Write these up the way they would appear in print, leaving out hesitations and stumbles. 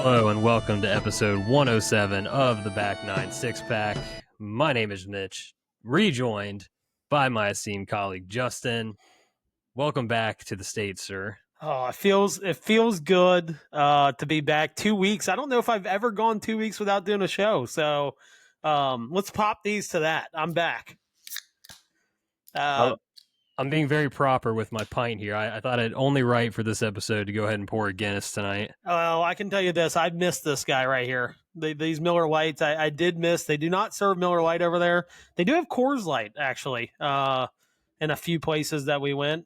Hello and welcome to episode 107 of the Back 9 Six-Pack. My name is Mitch, rejoined by my esteemed colleague Justin. Welcome back to the States, sir. Oh, it feels good to be back. 2 weeks. I don't know if I've ever gone 2 weeks without doing a show. So let's pop these to that. I'm back. I'm being very proper with my pint here. I thought it only right for this episode to go ahead and pour a Guinness tonight. Well, I can tell you this. I missed this guy right here. These Miller Lights, I did miss. They do not serve Miller Lite over there. They do have Coors Light, actually, in a few places that we went,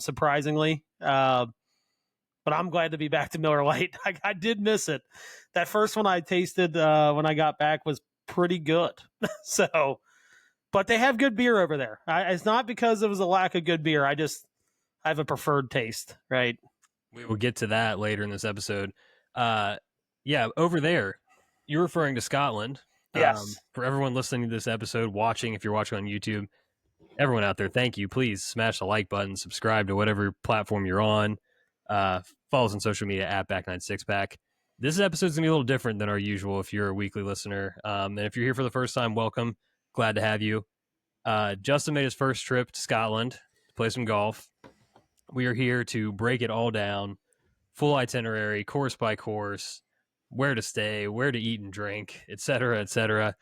surprisingly. But I'm glad to be back to Miller Lite. I did miss it. That first one I tasted when I got back was pretty good. But they have good beer over there. It's not because it was a lack of good beer. I have a preferred taste, right? We will get to that later in this episode. Yeah, over there, you're referring to Scotland. Yes. For everyone listening to this episode, watching, if you're watching on YouTube, everyone out there, thank you. Please smash the like button, subscribe to whatever platform you're on. Follow us on social media at Back9Sixpack. This episode's going to be a little different than our usual if you're a weekly listener. And if you're here for the first time, welcome. Glad to have you. Justin made his first trip to Scotland to play some golf. We are here to break it all down, full itinerary, course by course, where to stay, where to eat and drink, et cetera,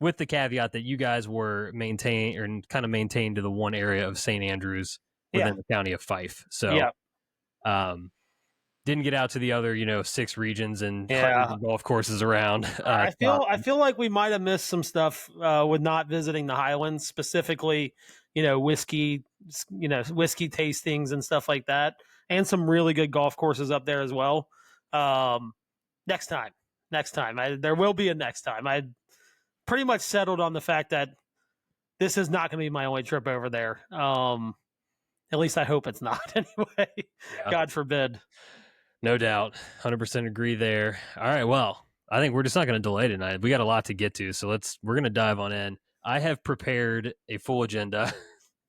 with the caveat that you guys were maintained to the one area of St. Andrews within the county of Fife. So, didn't get out to the other, 6 regions and hundreds of golf courses around. I feel like we might have missed some stuff with not visiting the Highlands, specifically, whiskey tastings and stuff like that, and some really good golf courses up there as well. Next time, there will be a next time. I pretty much settled on the fact that this is not going to be my only trip over there. At least I hope it's not anyway. Yeah. God forbid. No doubt. 100% agree there. All right. Well, I think we're just not going to delay tonight. We got a lot to get to, so we're going to dive on in. I have prepared a full agenda.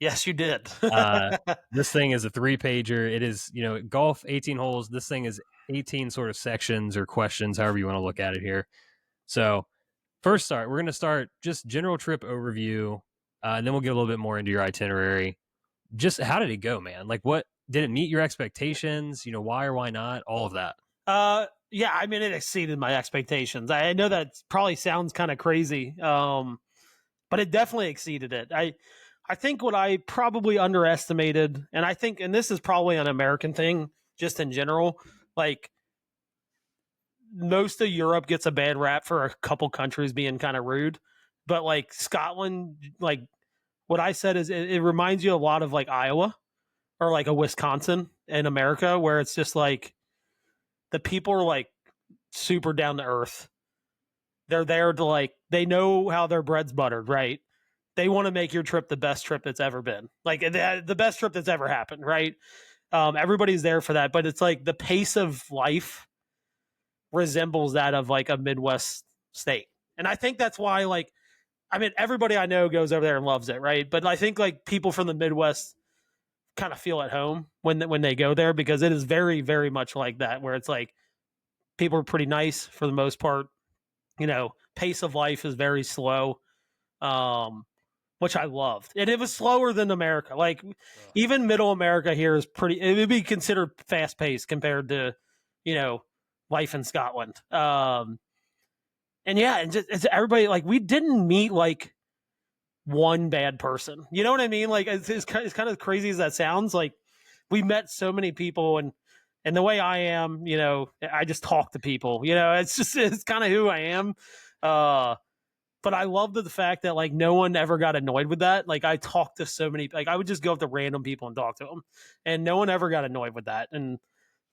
Yes, you did. This thing is a 3-pager. It is, golf, 18 holes. This thing is 18 sort of sections or questions, however you want to look at it here. So we're going to start just general trip overview, and then we'll get a little bit more into your itinerary. Just how did it go, man? Like, what did it meet your expectations? Why or why not? All of that. Yeah, I mean, it exceeded my expectations. I know that probably sounds kind of crazy, but it definitely exceeded it. I think what I probably underestimated, and this is probably an American thing, just in general, like most of Europe gets a bad rap for a couple countries being kind of rude, but like Scotland, like what I said is it reminds you a lot of like Iowa or like a Wisconsin in America, where it's just like the people are like super down to earth. They're there to like, they know how their bread's buttered, right? They want to make your trip the best trip that's ever been, like the best trip that's ever happened, right? Everybody's there for that, but it's like the pace of life resembles that of like a Midwest state. And I think that's why, like, I mean, everybody I know goes over there and loves it, right? But I think like people from the Midwest kind of feel at home when they go there, because it is very, very much like that, where it's like people are pretty nice for the most part. Pace of life is very slow, which I loved. And it was slower than America. Like even middle America here is it would be considered fast paced compared to, life in Scotland. And yeah, and just it's everybody, like, we didn't meet like one bad person. You know what I mean? Like it's kind of crazy as that sounds. Like we met so many people, and the way I am, I just talk to people. It's kind of who I am. But I love the fact that like no one ever got annoyed with that. Like I talked to so many, like I would just go up to random people and talk to them, and no one ever got annoyed with that. And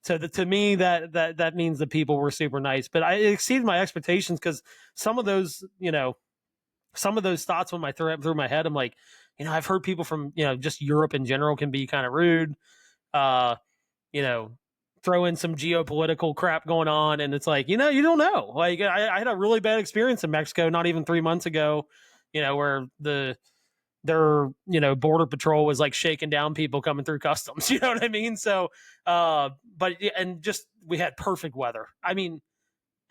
so to me, that means the people were super nice. But it exceeded my expectations, because some of those thoughts when I through my head, I'm like, I've heard people from, just Europe in general can be kind of rude. Throw in some geopolitical crap going on, and it's like, you don't know. Like I had a really bad experience in Mexico not even 3 months ago, where the their border patrol was like shaking down people coming through customs. You know what I mean? So, and just we had perfect weather. I mean,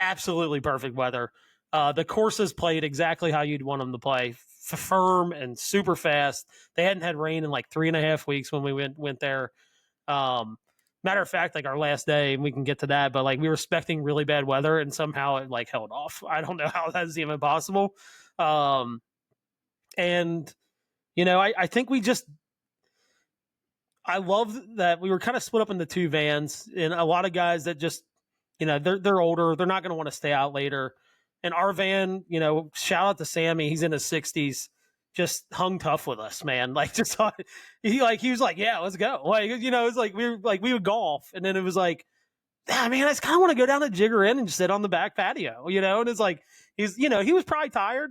absolutely perfect weather. The courses played exactly how you'd want them to play, firm and super fast. They hadn't had rain in like 3.5 weeks when we went there. Matter of fact, like our last day, and we can get to that, but like we were expecting really bad weather, and somehow it like held off. I don't know how that's even possible. And I think I love that we were kind of split up into two vans, and a lot of guys that just, they're older, they're not going to want to stay out later. And our van, shout out to Sammy, he's in his 60s, just hung tough with us, man. Like just he was like, yeah, let's go. Like it's like we would golf, and then it was like, yeah, man, I just kind of want to go down to Jigger Inn and just sit on the back patio, and it's like he was probably tired,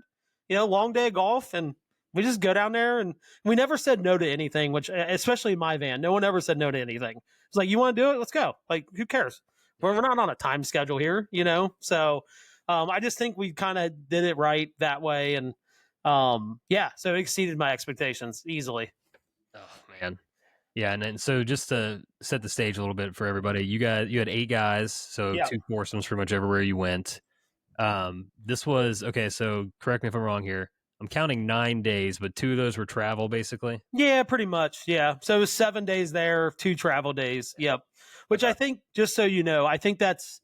long day of golf, and we just go down there, and we never said no to anything, which especially in my van, no one ever said no to anything. It's like, you want to do it? Let's go. Like, who cares? We're not on a time schedule here, So I just think we kind of did it right that way, and so it exceeded my expectations easily. Oh man. Yeah, and then so just to set the stage a little bit for everybody, you had 8 guys, so 2 foursomes pretty much everywhere you went. This was okay, so correct me if I'm wrong here. I'm counting 9 days, but 2 of those were travel, basically. Yeah, pretty much. Yeah, so it was 7 days there, 2 travel days. Yep. Which I think, just so you know, I think that's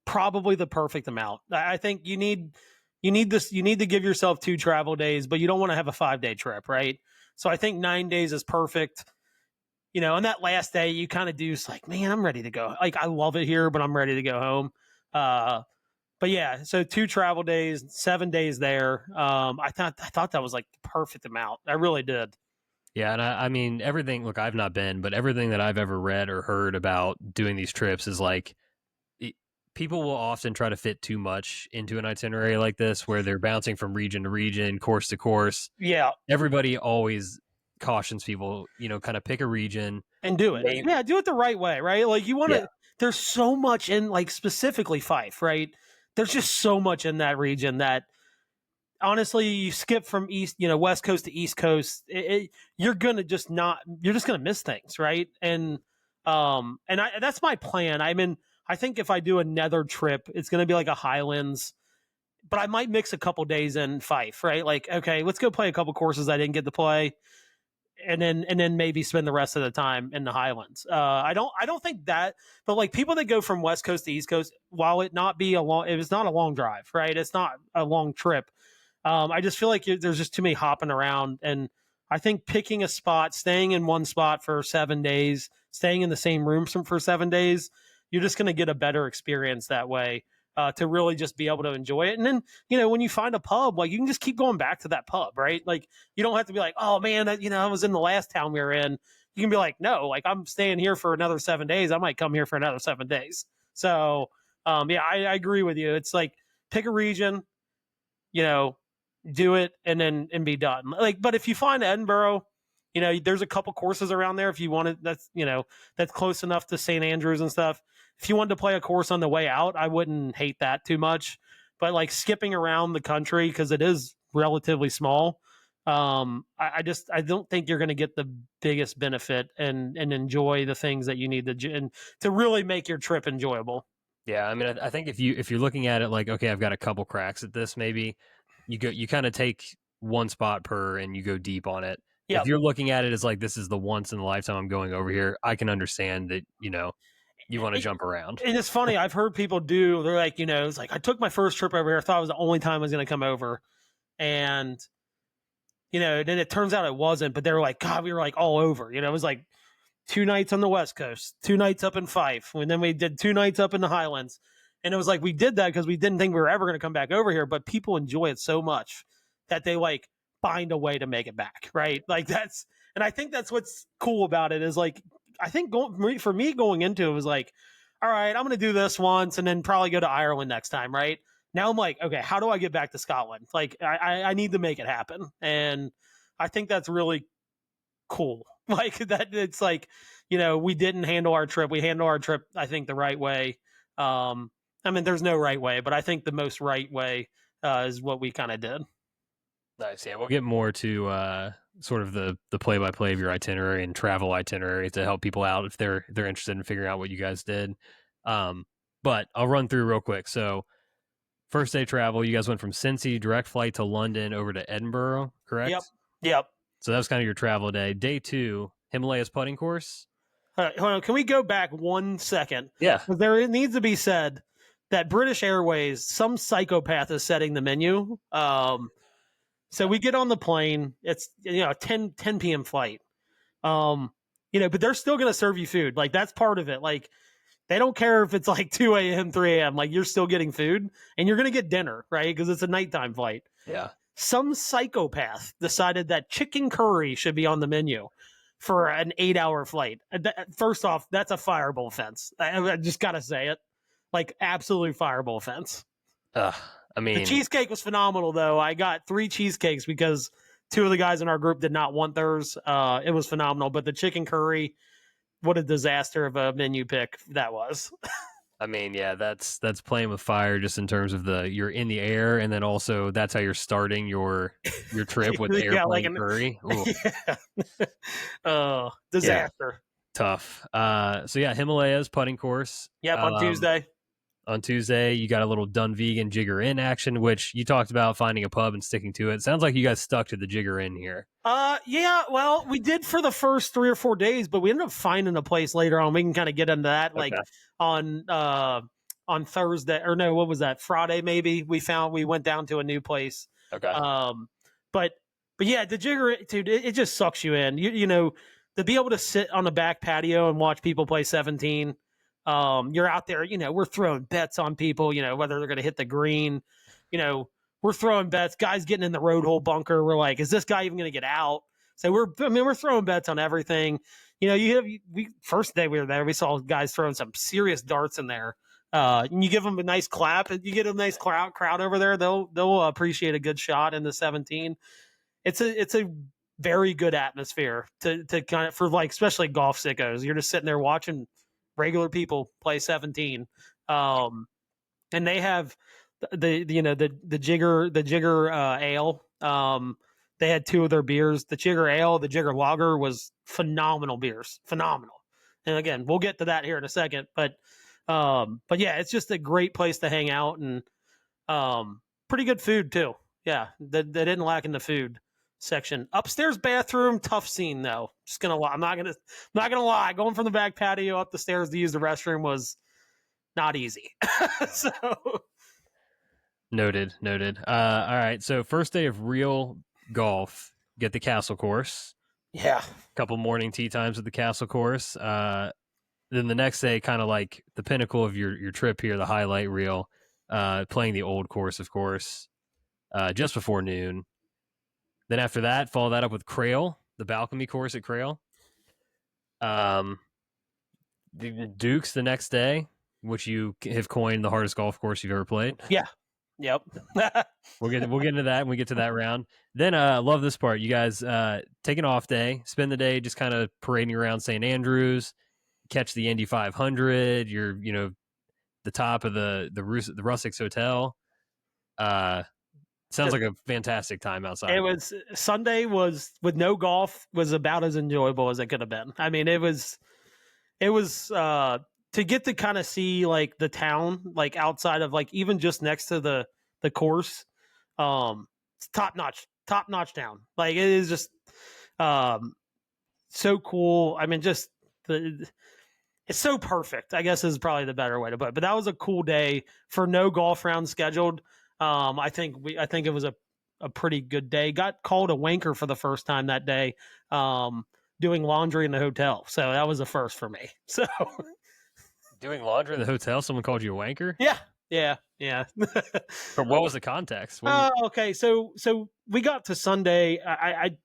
probably the perfect amount. I think you need to give yourself 2 travel days, but you don't want to have a 5-day trip, right? So I think 9 days is perfect. On that last day, you kind of do, it's like, man, I'm ready to go. Like, I love it here, but I'm ready to go home. But yeah, so 2 travel days, 7 days there. I thought that was like the perfect amount. I really did. Yeah, and I mean, everything, look, I've not been, but everything that I've ever read or heard about doing these trips is like, people will often try to fit too much into an itinerary like this, where they're bouncing from region to region, course to course. Yeah. Everybody always cautions people, kind of pick a region. And do it. Yeah, do it the right way, right? Like, you want to, there's so much in, like, specifically Fife, right? There's just so much in that region that, honestly, you skip from West Coast to East Coast, you're just gonna miss things, right? And that's my plan. I mean, I think if I do another trip, it's gonna be like a Highlands, but I might mix a couple days in Fife, right? Like, okay, let's go play a couple courses I didn't get to play, and then maybe spend the rest of the time in the Highlands. I don't think that, but like people that go from West Coast to East Coast, while it was not a long drive, right? It's not a long trip. I just feel like there's just too many hopping around, and I think picking a spot, staying in one spot for 7 days, staying in the same room for 7 days, you're just going to get a better experience that way, to really just be able to enjoy it. And then, when you find a pub, like, you can just keep going back to that pub, right? Like, you don't have to be like, oh man, I was in the last town we were in. You can be like, no, like, I'm staying here for another 7 days. I might come here for another 7 days. So, I agree with you. It's like, pick a region, do it and be done. Like, but if you find Edinburgh, there's a couple courses around there if you want it. That's close enough to St. Andrews and stuff. If you wanted to play a course on the way out, I wouldn't hate that too much. But like skipping around the country, because it is relatively small, I don't think you're going to get the biggest benefit and enjoy the things that you need to really make your trip enjoyable. Yeah, I mean, I think if you're looking at it like, okay, I've got a couple cracks at this, maybe you kind of take one spot per and you go deep on it. Yep. If you're looking at it as like, this is the once in a lifetime I'm going over here, I can understand that, you want to jump around. And it's funny, I've heard people they're like, it's like, I took my first trip over here, I thought it was the only time I was going to come over. And, then it turns out it wasn't, but they were like, God, we were like all over, it was like 2 nights on the West Coast, 2 nights up in Fife, and then we did 2 nights up in the Highlands. And it was like, we did that because we didn't think we were ever going to come back over here, but people enjoy it so much that they like find a way to make it back, right? Like and I think that's what's cool about it is like, I think for me going into it was like, all right, I'm going to do this once and then probably go to Ireland next time, right? Now I'm like, okay, how do I get back to Scotland? Like, I need to make it happen. And I think that's really cool. Like that, it's like, we didn't handle our trip. We handled our trip, I think, the right way. I mean, there's no right way, but I think the most right way is what we kind of did. Nice. Yeah, we'll get more to sort of the play-by-play of your itinerary and travel itinerary to help people out if they're interested in figuring out what you guys did. But I'll run through real quick. So first day travel, you guys went from Cincy, direct flight to London over to Edinburgh, correct? Yep. So that was kind of your travel day. Day 2, Himalayas putting course. All right, hold on. Can we go back 1 second? Yeah. Because there needs to be said that British Airways, some psychopath is setting the menu. So we get on the plane. It's 10 p.m. flight. But they're still going to serve you food. Like, that's part of it. Like, they don't care if it's like 2 a.m., 3 a.m. Like, you're still getting food, and you're going to get dinner, right? Because it's a nighttime flight. Yeah. Some psychopath decided that chicken curry should be on the menu for an 8-hour flight. First off, that's a fireable offense. I just got to say it. Like, absolutely fireable offense. I mean, the cheesecake was phenomenal, though. I got 3 cheesecakes because 2 of the guys in our group did not want theirs. It was phenomenal. But the chicken curry, what a disaster of a menu pick that was. I mean, yeah, that's playing with fire just in terms of you're in the air, and then also that's how you're starting your trip with airplane curry. Yeah. Disaster. Yeah. Tough. So yeah, Himalayas putting course. Yep, on Tuesday. On Tuesday, you got a little Dundee and Jigger Inn action, which you talked about finding a pub and sticking to it. Sounds like you guys stuck to the Jigger Inn here. Yeah, well, we did for the first 3 or 4 days, but we ended up finding a place later on. We can kind of get into that, like on Thursday, or no, what was that? Friday, maybe. We went down to a new place. Okay. But yeah, the Jigger, dude, it just sucks you in. You know, to be able to sit on the back patio and watch people play 17. You're out there, we're throwing bets on people, whether they're going to hit the green, we're throwing bets, guys getting in the road hole bunker. We're like, is this guy even going to get out? So we're throwing bets on everything. First day we were there, we saw guys throwing some serious darts in there. And you give them a nice clap, and you get a nice crowd over there. They'll appreciate a good shot in the 17. It's a very good atmosphere to kind of, for like, especially golf sickos. You're just sitting there watching regular people play 17, and they have the Jigger ale. They had 2 of their beers. The Jigger ale, the Jigger lager was phenomenal beers, phenomenal. And again, we'll get to that here in a second. But yeah, it's just a great place to hang out, and pretty good food too. Yeah, they didn't lack in the food section. Upstairs bathroom, tough scene though. Just gonna lie. I'm not gonna lie. Going from the back patio up the stairs to use the restroom was not easy. So noted. All right. So first day of real golf, get the Castle course. Yeah. Couple morning tee times at the Castle course. Then the next day, kind of like the pinnacle of your trip here, the highlight reel, playing the old course, of course, just before noon. Then after that, follow that up with Crail, the Balcomie course at Crail. The Dukes the next day, which you have coined the hardest golf course you've ever played. Yeah. Yep. We'll get into that when we get to that round. Then love this part. You guys take an off day, spend the day just kind of parading around St. Andrews, catch the Indy 500. You're the top of the Russix Hotel. Sounds like a fantastic time outside. It was Sunday was with no golf was about as enjoyable as it could have been. I mean, it was to get to kind of see like the town, like outside of like even just next to the course. It's top notch town. Like it is just so cool. I mean, just it's so perfect, I guess is probably the better way to put it. But that was a cool day for no golf round scheduled. I think it was a pretty good day. Got called a wanker for the first time that day, doing laundry in the hotel. So that was a first for me. So doing laundry in the hotel, someone called you a wanker? Yeah. But what was the context? Okay. So we got to Sunday. I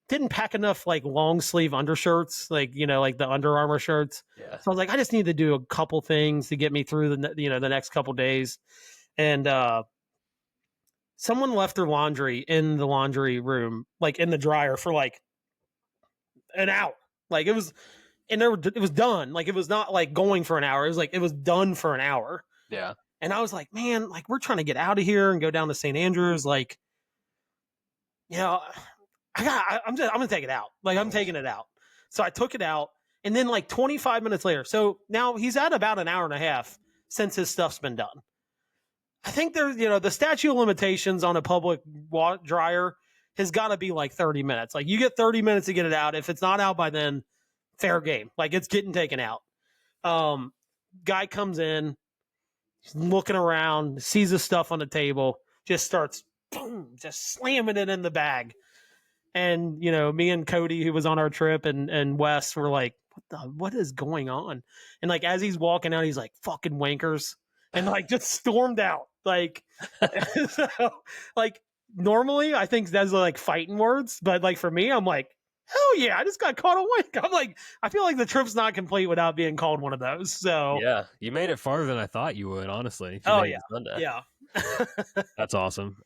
didn't pack enough like long sleeve undershirts, like like the Under Armour shirts. Yeah. So I was like, I just need to do a couple things to get me through the next couple days. And someone left their laundry in the laundry room, like in the dryer for like an hour. Like it was done. Like it was not like going for an hour. It was like it was done for an hour. Yeah. And I was like, man, like we're trying to get out of here and go down to St. Andrews. Like, I'm gonna take it out. Like I'm taking it out. So I took it out, and then like 25 minutes later. So now he's at about an hour and a half since his stuff's been done. I think there's, the statute of limitations on a public dryer has got to be like 30 minutes. Like you get 30 minutes to get it out. If it's not out by then, fair game. Like it's getting taken out. Guy comes in, he's looking around, sees the stuff on the table, just starts boom, just slamming it in the bag. And, me and Cody, who was on our trip, and Wes were like, what is going on? And like, as he's walking out, he's like, fucking wankers. And like, just stormed out. Like, so, like, normally I think that's like fighting words. But like, for me, I'm like, hell yeah, I just got caught a wank. I'm like, I feel like the trip's not complete without being called one of those. So, yeah, you made it farther than I thought you would, honestly. Oh, yeah. Yeah. That's awesome.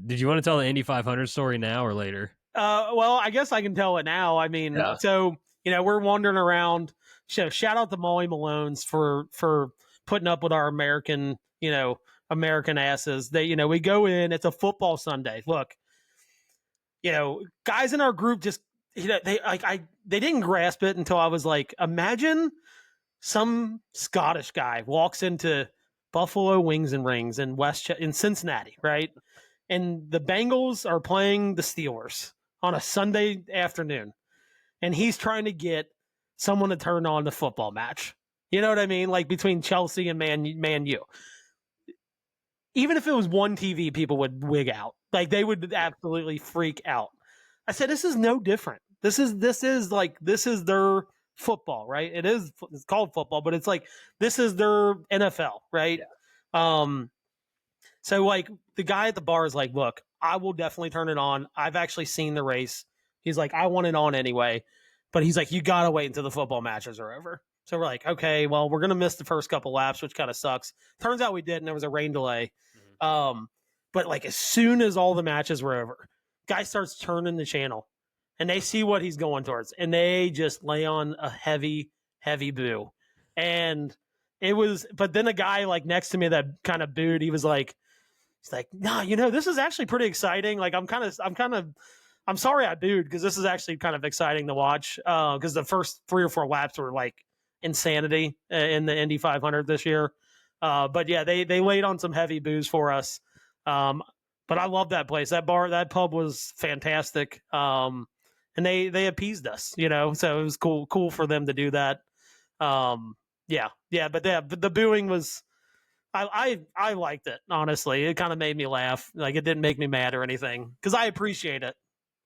Did you want to tell the Indy 500 story now or later? Well, I guess I can tell it now. I mean, So, we're wandering around. So shout out to Molly Malone's for putting up with our American asses. They, we go in, it's a football Sunday. Look, guys in our group just, they didn't grasp it until I was like, imagine some Scottish guy walks into Buffalo Wings and Rings in in Cincinnati, right? And the Bengals are playing the Steelers on a Sunday afternoon. And he's trying to get someone to turn on the football match. You know what I mean? Like between Chelsea and Man U. Even if it was one TV, people would wig out. Like they would absolutely freak out. I said, this is no different. This is their football, right? It's called football, but it's like, this is their NFL, right? Yeah. So like the guy at the bar is like, look, I will definitely turn it on. I've actually seen the race. He's like, I want it on anyway. But he's like, you got to wait until the football matches are over. So we're like, okay, well, we're going to miss the first couple laps, which kind of sucks. Turns out we did, and there was a rain delay. Mm-hmm. But like as soon as all the matches were over, guy starts turning the channel, and they see what he's going towards, and they just lay on a heavy, heavy boo. And it was, but then a guy like next to me that kind of booed, he's like, no, this is actually pretty exciting. Like I'm sorry I booed because this is actually kind of exciting to watch. Because the first 3 or 4 laps were like insanity in the Indy 500 this year. But yeah, they laid on some heavy boos for us. But I love that place. That pub was fantastic. And they appeased us, so it was cool for them to do that. Yeah. But the booing was, I liked it, honestly. It kind of made me laugh. Like it didn't make me mad or anything because I appreciate it.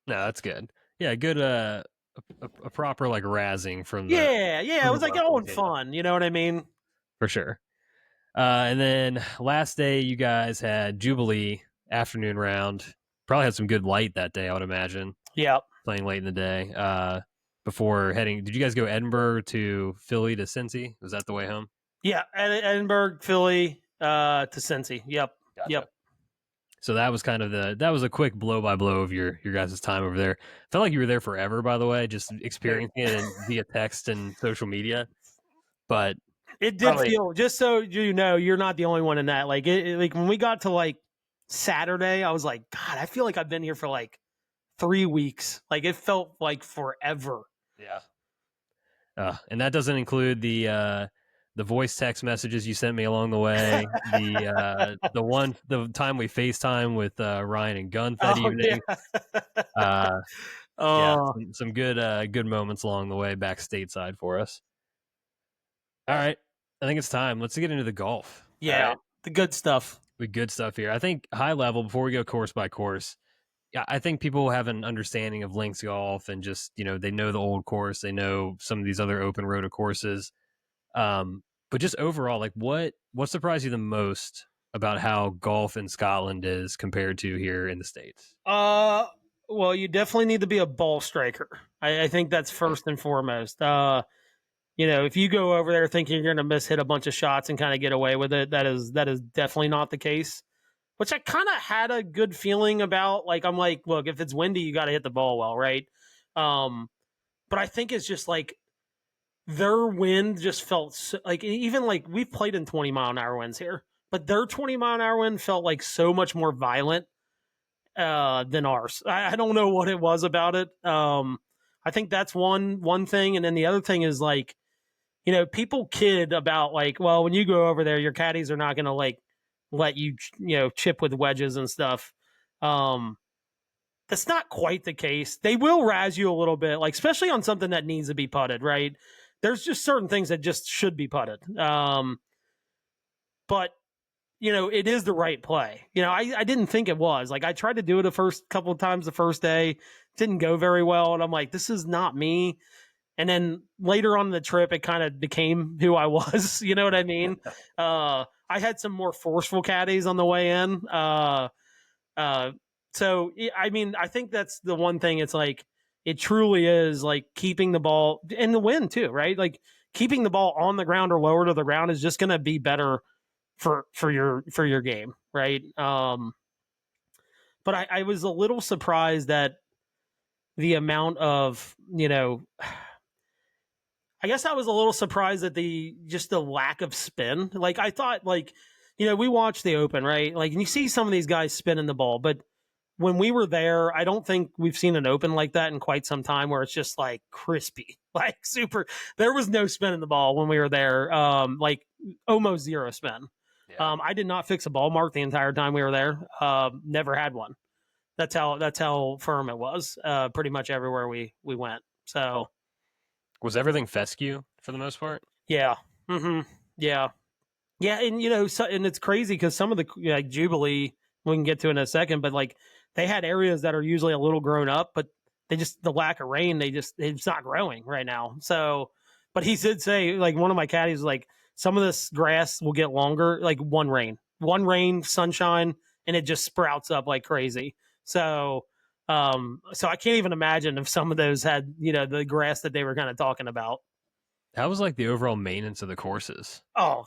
No, that's good. Yeah, good. A proper like razzing from the. Yeah. It was like and fun. You know what I mean? For sure. And then last day, you guys had Jubilee afternoon round. Probably had some good light that day, I would imagine. Yeah. Playing late in the day. Before heading, did you guys go Edinburgh to Philly to Cincy? Was that the way home? Yeah, Edinburgh, Philly, to Cincy. Yep. Gotcha. Yep. So that was kind of that was a quick blow by blow of your guys' time over there. Felt like you were there forever, by the way, just experiencing it via text and social media. But it did feel, just so you know, you're not the only one in that. Like like when we got to like Saturday, I was like, God, I feel like I've been here for like 3 weeks. Like it felt like forever. Yeah. And that doesn't include the voice text messages you sent me along the way, the time we FaceTime with Ryan and Gunther that evening. Yeah. Some good moments along the way back stateside for us. All right, I think it's time. Let's get into the golf. Yeah, right. The good stuff. The good stuff here. I think high level, before we go course by course, yeah, I think people have an understanding of links golf and just, they know the old course. They know some of these other open road courses. But just overall, like what surprised you the most about how golf in Scotland is compared to here in the States? Well, you definitely need to be a ball striker. I think that's first and foremost. If you go over there thinking you're going to hit a bunch of shots and kind of get away with it, that is definitely not the case. Which I kind of had a good feeling about. Like, I'm like, look, if it's windy, you got to hit the ball well, right? But I think it's just like their wind just felt like, even like we've played in 20-mile-an-hour winds here, but their 20-mile-an-hour wind felt like so much more violent. than ours. I don't know what it was about it. I think that's one thing, and then the other thing is like, people kid about like, well, when you go over there, your caddies are not going to like let you, chip with wedges and stuff. That's not quite the case. They will razz you a little bit, like especially on something that needs to be putted, right? There's just certain things that just should be putted. But it is the right play. I didn't think it was. Like I tried to do it the first couple of times the first day, didn't go very well, and I'm like, this is not me. And then later on in the trip, it kind of became who I was. You know what I mean? I had some more forceful caddies on the way in. So, I mean, I think that's the one thing. It's like, it truly is like keeping the ball in the wind too, right? Like keeping the ball on the ground or lower to the ground is just going to be better for your game, right? But I was a little surprised that the amount of, I guess I was a little surprised at the lack of spin. Like I thought, like, we watched the Open, right? Like, and you see some of these guys spinning the ball, but when we were there, I don't think we've seen an Open like that in quite some time, where it's just like crispy, like super. There was no spin in the ball when we were there, like almost zero spin. Yeah. I did not fix a ball mark the entire time we were there. Never had one. That's how firm it was. Pretty much everywhere we went. So. Was everything fescue for the most part? Yeah. Mm-hmm. Yeah. Yeah. And, and it's crazy because some of the like Jubilee, we can get to in a second, but like they had areas that are usually a little grown up, but the lack of rain, it's not growing right now. So, but he did say, like, one of my caddies was like, some of this grass will get longer, like one rain, sunshine, and it just sprouts up like crazy. So I can't even imagine if some of those had, the grass that they were kind of talking about. How was like the overall maintenance of the courses? Oh,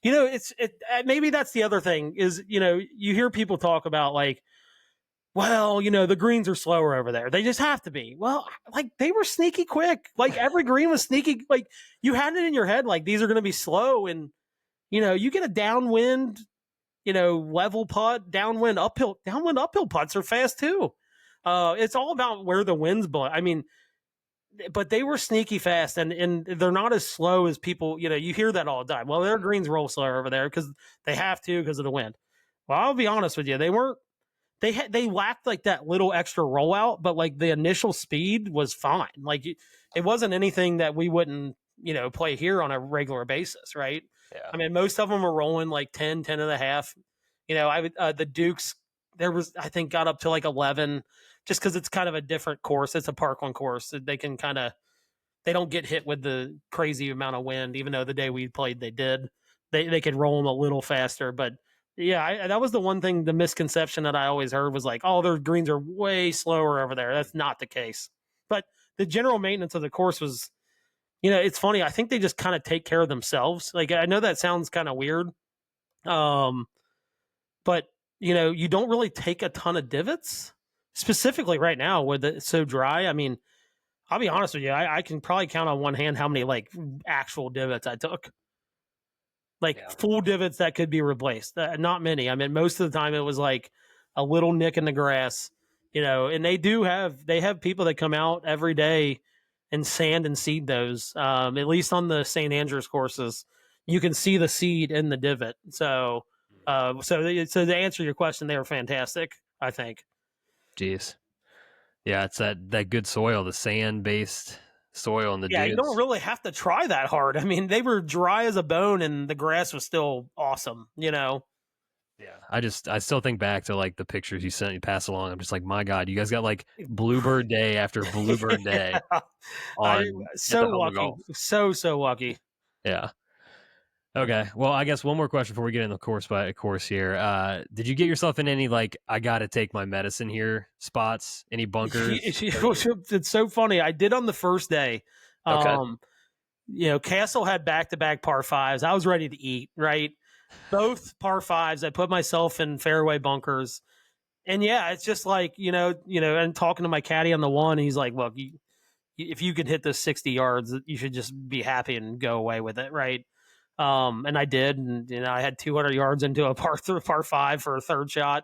maybe that's the other thing is, you hear people talk about like, well, the greens are slower over there. They just have to be. Well, like they were sneaky quick. Like every green was sneaky. Like you had it in your head, like these are going to be slow. And, you get a downwind, level putt, downwind uphill putts are fast too. It's all about where the wind's blowing. I mean, but they were sneaky fast, and they're not as slow as people, you hear that all the time. Well, their greens roll slower over there because they have to because of the wind. Well, I'll be honest with you. They lacked like that little extra rollout, but like the initial speed was fine. Like it wasn't anything that we wouldn't, play here on a regular basis. Right. Yeah. I mean, most of them are rolling like 10 and a half. The Dukes, I think got up to like 11 just because it's kind of a different course. It's a Parkland course. They can they don't get hit with the crazy amount of wind, even though the day we played, they did. They could roll them a little faster. But yeah, that was the one thing, the misconception that I always heard was like, oh, their greens are way slower over there. That's not the case. But the general maintenance of the course was, it's funny. I think they just kind of take care of themselves. Like, I know that sounds kind of weird. But, you don't really take a ton of divots, specifically right now with it so dry. I mean, I'll be honest with you. I can probably count on one hand how many like actual divots I took. Like full divots that could be replaced. Not many. I mean, most of the time it was like a little nick in the grass, and they have people that come out every day and sand and seed those. At least on the St. Andrews courses, you can see the seed in the divot. So to answer your question, they were fantastic, I think. Jeez. Yeah, it's that good soil, the sand-based soil in the dudes. You don't really have to try that hard. I mean, they were dry as a bone, and the grass was still awesome. Yeah, I still think back to like the pictures you pass along. I'm just like, my God, you guys got like Bluebird Day after Bluebird Day. So lucky, so lucky. Yeah. Okay. Well, I guess one more question before we get into course by course here. Did you get yourself in any like I gotta take my medicine here spots? Any bunkers? It's so funny. I did on the first day. Okay. Castle had back-to-back par fives. I was ready to eat. Right, both par fives. I put myself in fairway bunkers, and it's just like and talking to my caddy on the one, he's like, "Look, if you could hit this 60 yards, you should just be happy and go away with it." Right. And I did, and I had 200 yards into a par five for a third shot.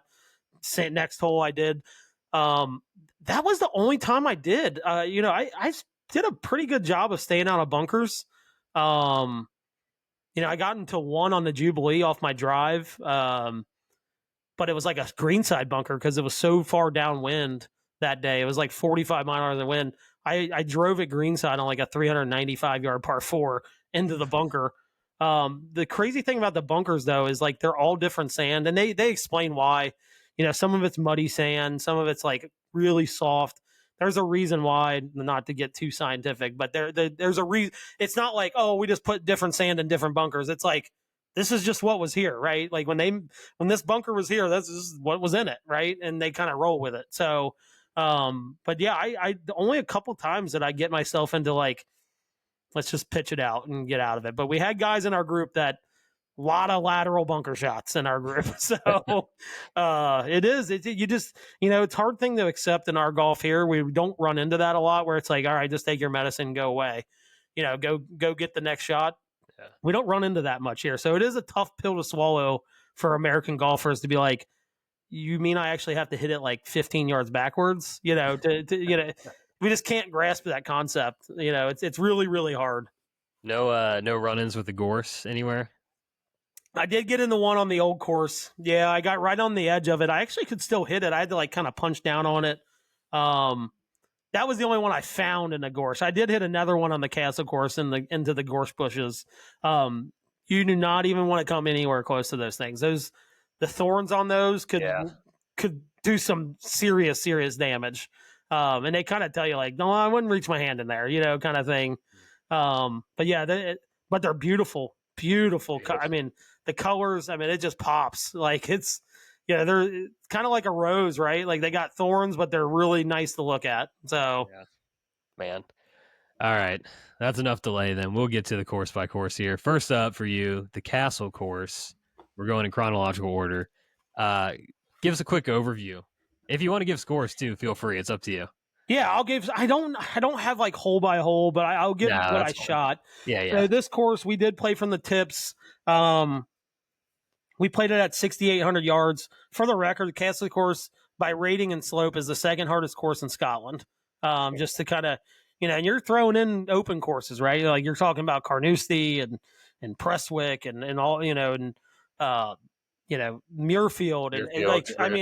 next hole I did. That was the only time I did. I did a pretty good job of staying out of bunkers. I got into one on the Jubilee off my drive, but it was like a greenside bunker because it was so far downwind that day. It was like 45 miles an hour wind. I drove it greenside on like a 395-yard par 4 into the bunker. The crazy thing about the bunkers, though, is like they're all different sand, and they explain why. Some of it's muddy sand, some of it's like really soft. There's a reason why, not to get too scientific, but there's a reason. It's not like, oh, we just put different sand in different bunkers. It's like, this is just what was here, right? Like when this bunker was here, this is what was in it, right? And they kind of roll with it. So, but yeah, I only a couple times that I get myself into like, let's just pitch it out and get out of it. But we had guys in our group that a lot of lateral bunker shots in our group. So it's a hard thing to accept in our golf here. We don't run into that a lot where it's like, all right, just take your medicine, go away, go get the next shot. Yeah. We don't run into that much here. So it is a tough pill to swallow for American golfers to be like, you mean I actually have to hit it like 15 yards backwards, we just can't grasp that concept. It's really, really hard. No run-ins with the gorse anywhere. I did get into one on the old course. Yeah, I got right on the edge of it. I actually could still hit it. I had to like kind of punch down on it. That was the only one I found in the gorse. I did hit another one on the castle course into the gorse bushes. You do not even want to come anywhere close to those things. The thorns on those could do some serious damage. And they kind of tell you like, no, I wouldn't reach my hand in there, kind of thing. But yeah, but they're beautiful. I mean, the colors, it just pops. Like they're kind of like a rose, right? Like they got thorns, but they're really nice to look at. So, yeah. Man. All right. That's enough delay then. We'll get to the course by course here. First up for you, the Castle course. We're going in chronological order. Give us a quick overview. If you want to give scores too, feel free. It's up to you. Yeah, I'll give. I don't have like hole by hole, but I'll give what I shot. Yeah. So this course we did play from the tips. We played it at 6,800 yards. For the record, the Castle course by rating and slope is the second hardest course in Scotland. Just to kind of, and you're throwing in open courses, right? Like you're talking about Carnoustie and Prestwick and all, Muirfield and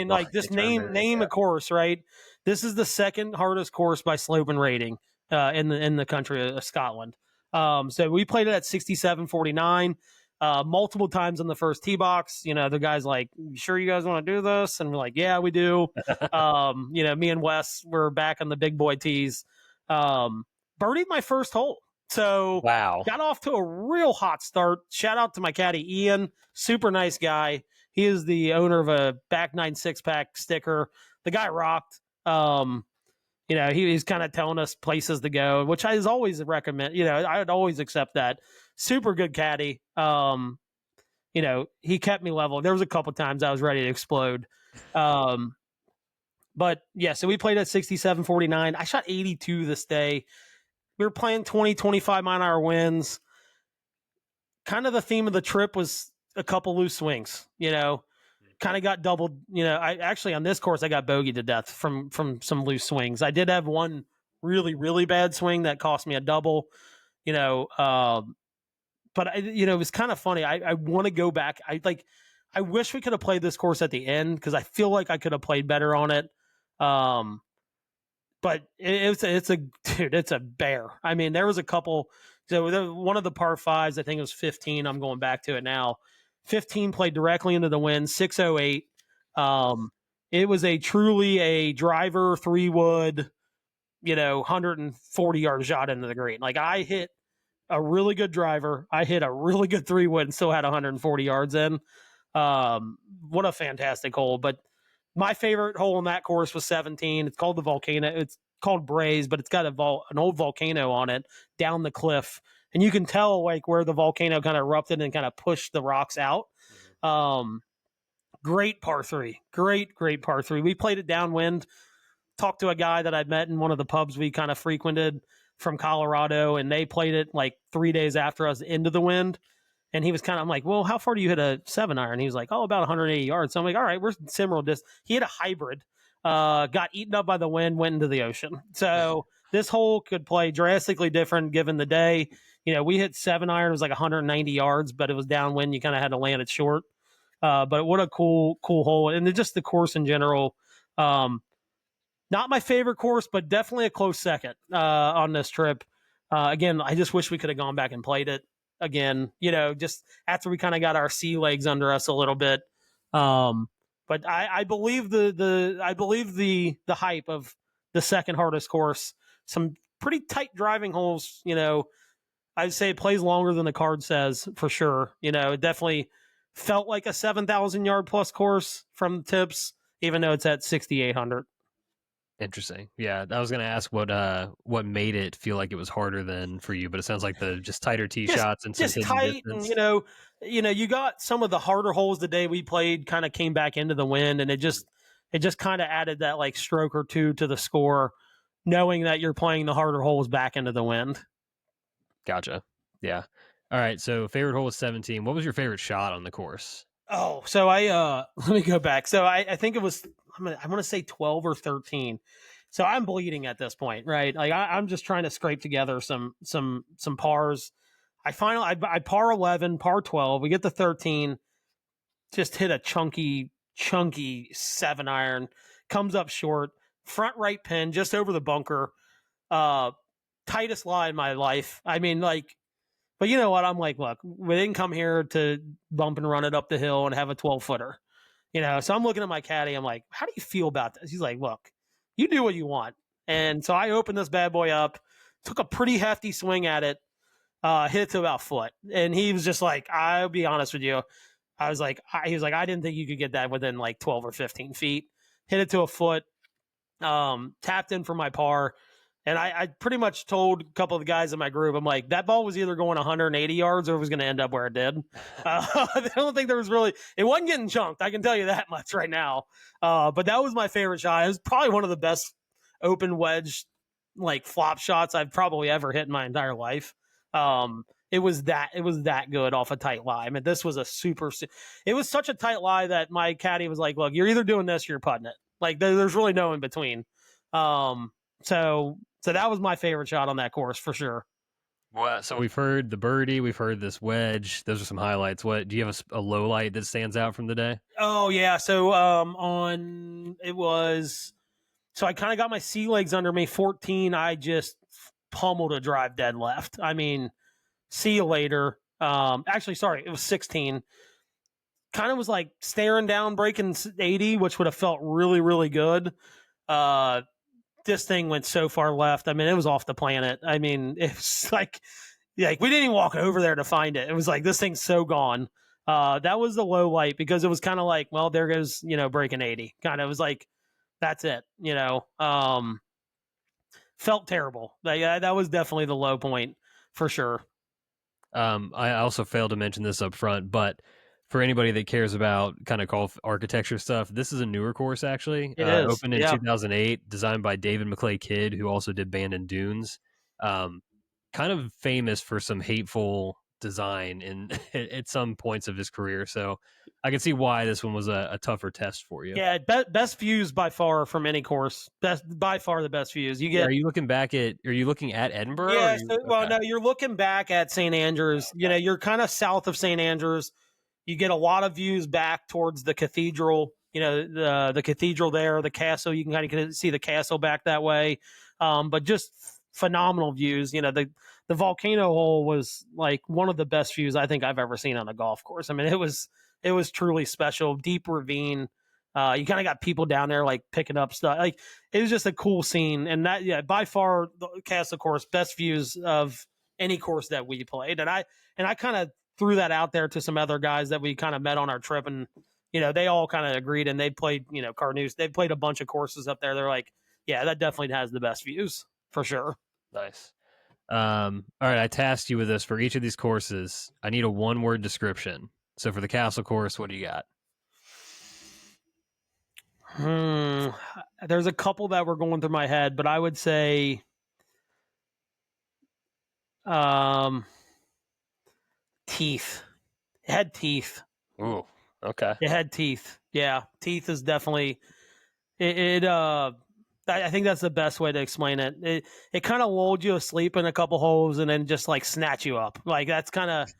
like just name a course, right? This is the second hardest course by slope and rating in the country of Scotland. So we played it at 67.49 multiple times in the first tee box. The guy's like, "You sure you guys want to do this?" And we're like, "Yeah, we do." Me and Wes were back on the big boy tees. Birdied my first hole. So wow, got off to a real hot start. Shout out to my caddy Ian, super nice guy. He is the owner of a Back 9 6-pack sticker. The guy rocked. He's kind of telling us places to go, which I always recommend. I would always accept that. Super good caddy. He kept me level. There was a couple times I was ready to explode. But yeah, so we played at 67.49. I shot 82 this day. We were playing 20, 25 mile an hour winds. Kind of the theme of the trip was a couple loose swings, kind of got doubled. I actually on this course, I got bogeyed to death from some loose swings. I did have one really, really bad swing that cost me a double, but it was kind of funny. I want to go back. I wish we could have played this course at the end because I feel like I could have played better on it. But it's a bear. There was a couple. So one of the par fives, I think it was 15. I'm going back to it now. 15 played directly into the wind, 608. It was truly a driver 3-wood, 140-yard shot into the green. Like I hit a really good driver. I hit a really good 3-wood and still had 140 yards in. What a fantastic hole. But my favorite hole in that course was 17. It's called the Volcano. It's called Braze, but it's got an old volcano on it down the cliff. And you can tell like where the volcano kind of erupted and kind of pushed the rocks out. Great par 3. Great par 3. We played it downwind. Talked to a guy that I'd met in one of the pubs we kind of frequented from Colorado, and they played it like 3 days after us into the wind. And he was I'm like, well, how far do you hit a 7-iron? He was like, oh, about 180 yards. So I'm like, all right, we're similar distance. He had a hybrid, got eaten up by the wind, went into the ocean. So this hole could play drastically different given the day. We hit 7-iron, it was like 190 yards, but it was downwind. You kind of had to land it short. But what a cool hole. And just the course in general. Not my favorite course, but definitely a close second on this trip. Again, I just wish we could have gone back and played it again, just after we kind of got our sea legs under us a little bit. But I believe the hype of the second hardest course. Some pretty tight driving holes. I'd say it plays longer than the card says for sure. It definitely felt like a 7,000 yard plus course from the tips, even though it's at 6,800. Interesting. Yeah, I was going to ask what made it feel like it was harder than for you, but it sounds like the just tighter tee shots and some just hidden tight, distance. and you got some of the harder holes the day we played kind of came back into the wind, and it just kind of added that like stroke or two to the score, knowing that you're playing the harder holes back into the wind. Gotcha. Yeah. All right. So favorite hole was 17. What was your favorite shot on the course? Oh, so I let me go back. So I think it was I want to say 12 or 13. So I'm bleeding at this point, right? Like I'm just trying to scrape together some pars. I par 11, par 12. We get the 13. Just hit a chunky 7-iron. Comes up short. Front right pin, just over the bunker. Tightest lie in my life. I mean, like, but you know what? I'm like, look, we didn't come here to bump and run it up the hill and have a 12-footer. So I'm looking at my caddy. I'm like, how do you feel about this? He's like, look, you do what you want. And so I opened this bad boy up, took a pretty hefty swing at it, hit it to about foot. And he was just like, I'll be honest with you. I was like, he was like, I didn't think you could get that within like 12 or 15 feet. Hit it to a foot, tapped in for my par. And I pretty much told a couple of the guys in my group, I'm like, that ball was either going 180 yards or it was going to end up where it did. I don't think there was it wasn't getting chunked. I can tell you that much right now. But that was my favorite shot. It was probably one of the best open wedge, like flop shots I've probably ever hit in my entire life. It was that good off a tight lie. I mean, this was it was such a tight lie that my caddy was like, look, you're either doing this or you're putting it. Like there's really no in between. So that was my favorite shot on that course for sure. Well, so we've heard the birdie, we've heard this wedge. Those are some highlights. What do you have a low light that stands out from the day? Oh yeah, so I kind of got my sea legs under me. 14, I just pummeled a drive dead left. I mean, see you later. Actually, sorry, it was 16. Kind of was like staring down, breaking 80, which would have felt really, really good. This thing went so far left. I mean, it was off the planet. I mean, it was like we didn't even walk over there to find it. It was like, this thing's so gone. That was the low light because it was kind of like, well, there goes, breaking 80. Kind of was like, that's it, felt terrible. That was definitely the low point for sure. I also failed to mention this up front, but for anybody that cares about kind of golf architecture stuff, this is a newer course, actually. It is. Opened in 2008, designed by David McClay Kidd, who also did Bandon Dunes. Kind of famous for some hateful design at some points of his career. So I can see why this one was a tougher test for you. Yeah, best views by far from any course. By far the best views. You get. Are you looking at Edinburgh? Yeah, well, no, you're looking back at St. Andrews. You're kind of south of St. Andrews. You get a lot of views back towards the cathedral, the cathedral there, the castle. You can kind of see the castle back that way. But just phenomenal views. The volcano hole was like one of the best views I think I've ever seen on a golf course. I mean, it was truly special. Deep ravine. You kind of got people down there like picking up stuff. Like it was just a cool scene. And that, by far the castle course, best views of any course that we played. And I kind of threw that out there to some other guys that we kind of met on our trip, and they all kind of agreed, and they played Carnouse. They played a bunch of courses up there. They're like, yeah, that definitely has the best views for sure. Nice. All right, I tasked you with this for each of these courses. I need a one-word description. So for the castle course, what do you got? There's a couple that were going through my head, but I would say teeth. It had teeth. Ooh, okay. It had teeth. Yeah, teeth is definitely it. I think that's the best way to explain it. It kind of lulled you asleep in a couple holes and then just like snatch you up. Like that's kind of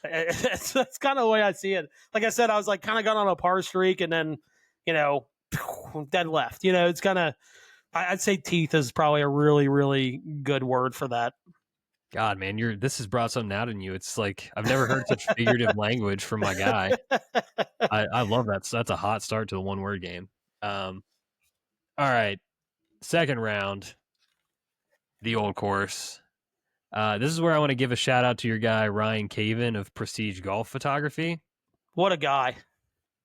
that's kind of the way I see it. Like I said, I was like kind of got on a par streak and then dead left. It's kind of I'd say teeth is probably a really really good word for that. God, man, this has brought something out in you. It's like I've never heard such figurative language from my guy. I love that. So that's a hot start to the one word game. All right, second round, the old course. This is where I want to give a shout out to your guy Ryan Caven of Prestige Golf Photography. What a guy!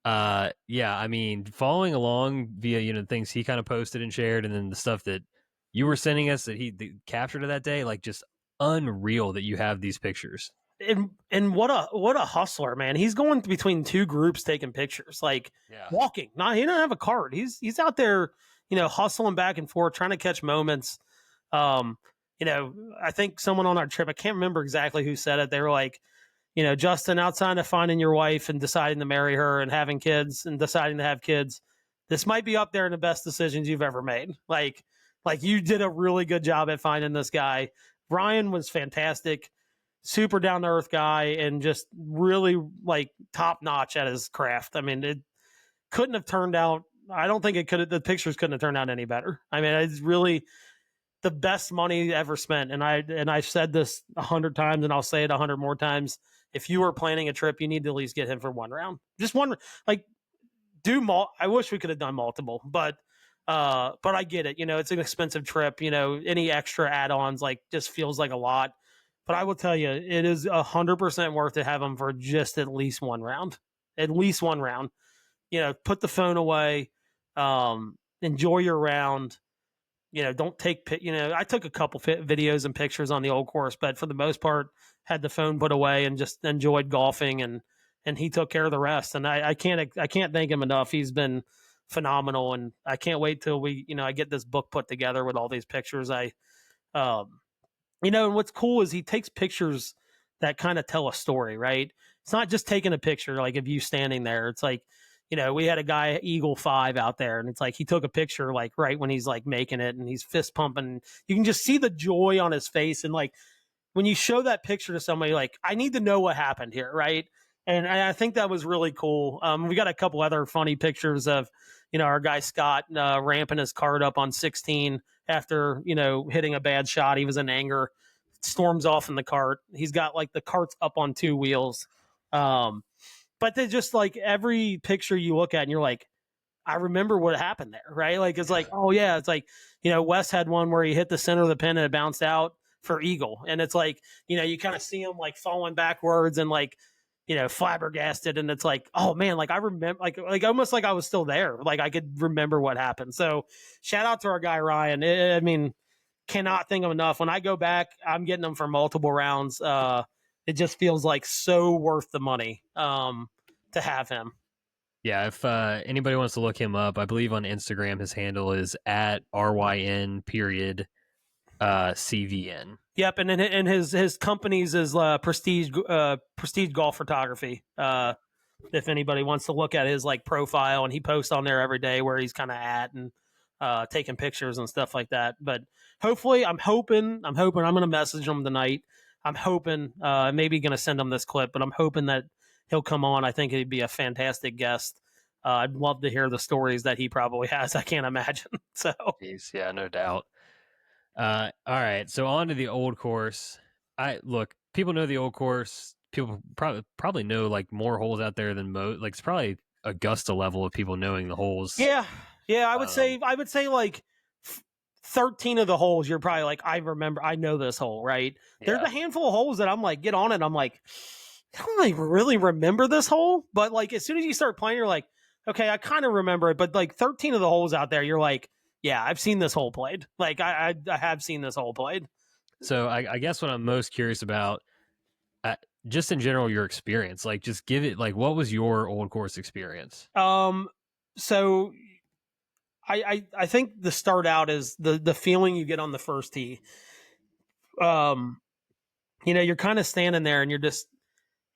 Yeah, I mean, following along via the things he kind of posted and shared, and then the stuff that you were sending us that he captured of that day, like just unreal that you have these pictures. And what a hustler, man! He's going between two groups taking pictures, like walking. Not he doesn't have a cart. He's out there, hustling back and forth, trying to catch moments. I think someone on our trip, I can't remember exactly who said it. They were like, Justin, outside of finding your wife and deciding to marry her and having kids and deciding to have kids, this might be up there in the best decisions you've ever made. Like you did a really good job at finding this guy. Ryan was fantastic, super down to earth guy, and just really like top notch at his craft. I mean, it couldn't have turned out. I don't think it could. The pictures couldn't have turned out any better. I mean, it's really the best money ever spent. And I've said this 100 times, and I'll say it 100 more times. If you were planning a trip, you need to at least get him for one round. Just one, like I wish we could have done multiple, but I get it. It's an expensive trip. Any extra add-ons like just feels like a lot. But I will tell you, it is 100% worth to have them for just at least one round. At least one round. Put the phone away. Enjoy your round. Don't take. I took a couple videos and pictures on the old course, but for the most part, had the phone put away and just enjoyed golfing. And he took care of the rest. And I can't thank him enough. He's been phenomenal, and I can't wait till I get this book put together with all these pictures. And what's cool is he takes pictures that kind of tell a story, right? It's not just taking a picture like of you standing there. It's like, we had a guy Eagle 5 out there, and it's like he took a picture like right when he's like making it, and he's fist pumping. You can just see the joy on his face, and like when you show that picture to somebody, like I need to know what happened here, right? And I think that was really cool. We got a couple other funny pictures of, our guy Scott ramping his cart up on 16 after, hitting a bad shot. He was in anger, storms off in the cart. He's got like the cart's up on two wheels. But they just like every picture you look at and you're like, I remember what happened there, right? Like, it's like, oh yeah, it's like, Wes had one where he hit the center of the pin and it bounced out for eagle. And it's like, you kind of see him like falling backwards and like, flabbergasted. And it's like, oh man, like I remember, like almost like I was still there. Like I could remember what happened. So shout out to our guy, Ryan. I mean, cannot think of enough. When I go back, I'm getting them for multiple rounds. It just feels like so worth the money to have him. Yeah, if anybody wants to look him up, I believe on Instagram his handle is at RYN period CVN. Yep, and his company's is Prestige Golf Photography. If anybody wants to look at his like profile, and he posts on there every day where he's kind of at and taking pictures and stuff like that. But hopefully, I'm hoping I'm going to message him tonight. I'm hoping maybe going to send him this clip, but I'm hoping that he'll come on. I think he'd be a fantastic guest. I'd love to hear the stories that he probably has. I can't imagine. So, jeez, yeah, no doubt. All right, so on to the old course. People know the old course. People probably know like more holes out there than most. Like it's probably Augusta level of people knowing the holes. Yeah. I would say like 13 of the holes. You're probably like, I know this hole, right? Yeah. There's a handful of holes that I'm like, get on it. I'm like, I don't like really remember this hole, but like as soon as you start playing, you're like, okay, I kind of remember it. But like 13 of the holes out there, you're like, yeah, I've seen this hole played. Like I have seen this hole played. So I guess what I'm most curious about, just in general, your experience, like just give it, like, what was your old course experience? So I think the start out is the feeling you get on the first tee. You're kind of standing there and you're just,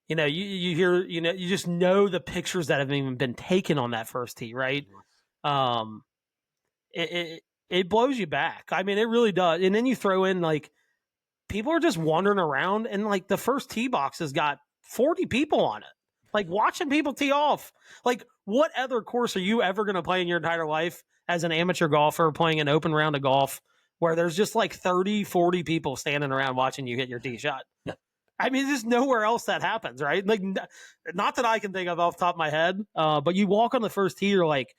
you hear, you just know the pictures that have even been taken on that first tee, right? Um, it blows you back. I mean, it really does. And then you throw in like people are just wandering around, and like the first tee box has got 40 people on it, like watching people tee off. Like, what other course are you ever going to play in your entire life as an amateur golfer playing an open round of golf where there's just like 30, 40 people standing around watching you hit your tee shot? I mean, there's nowhere else that happens, right? Like, not that I can think of off the top of my head, but you walk on the first tee, you're like,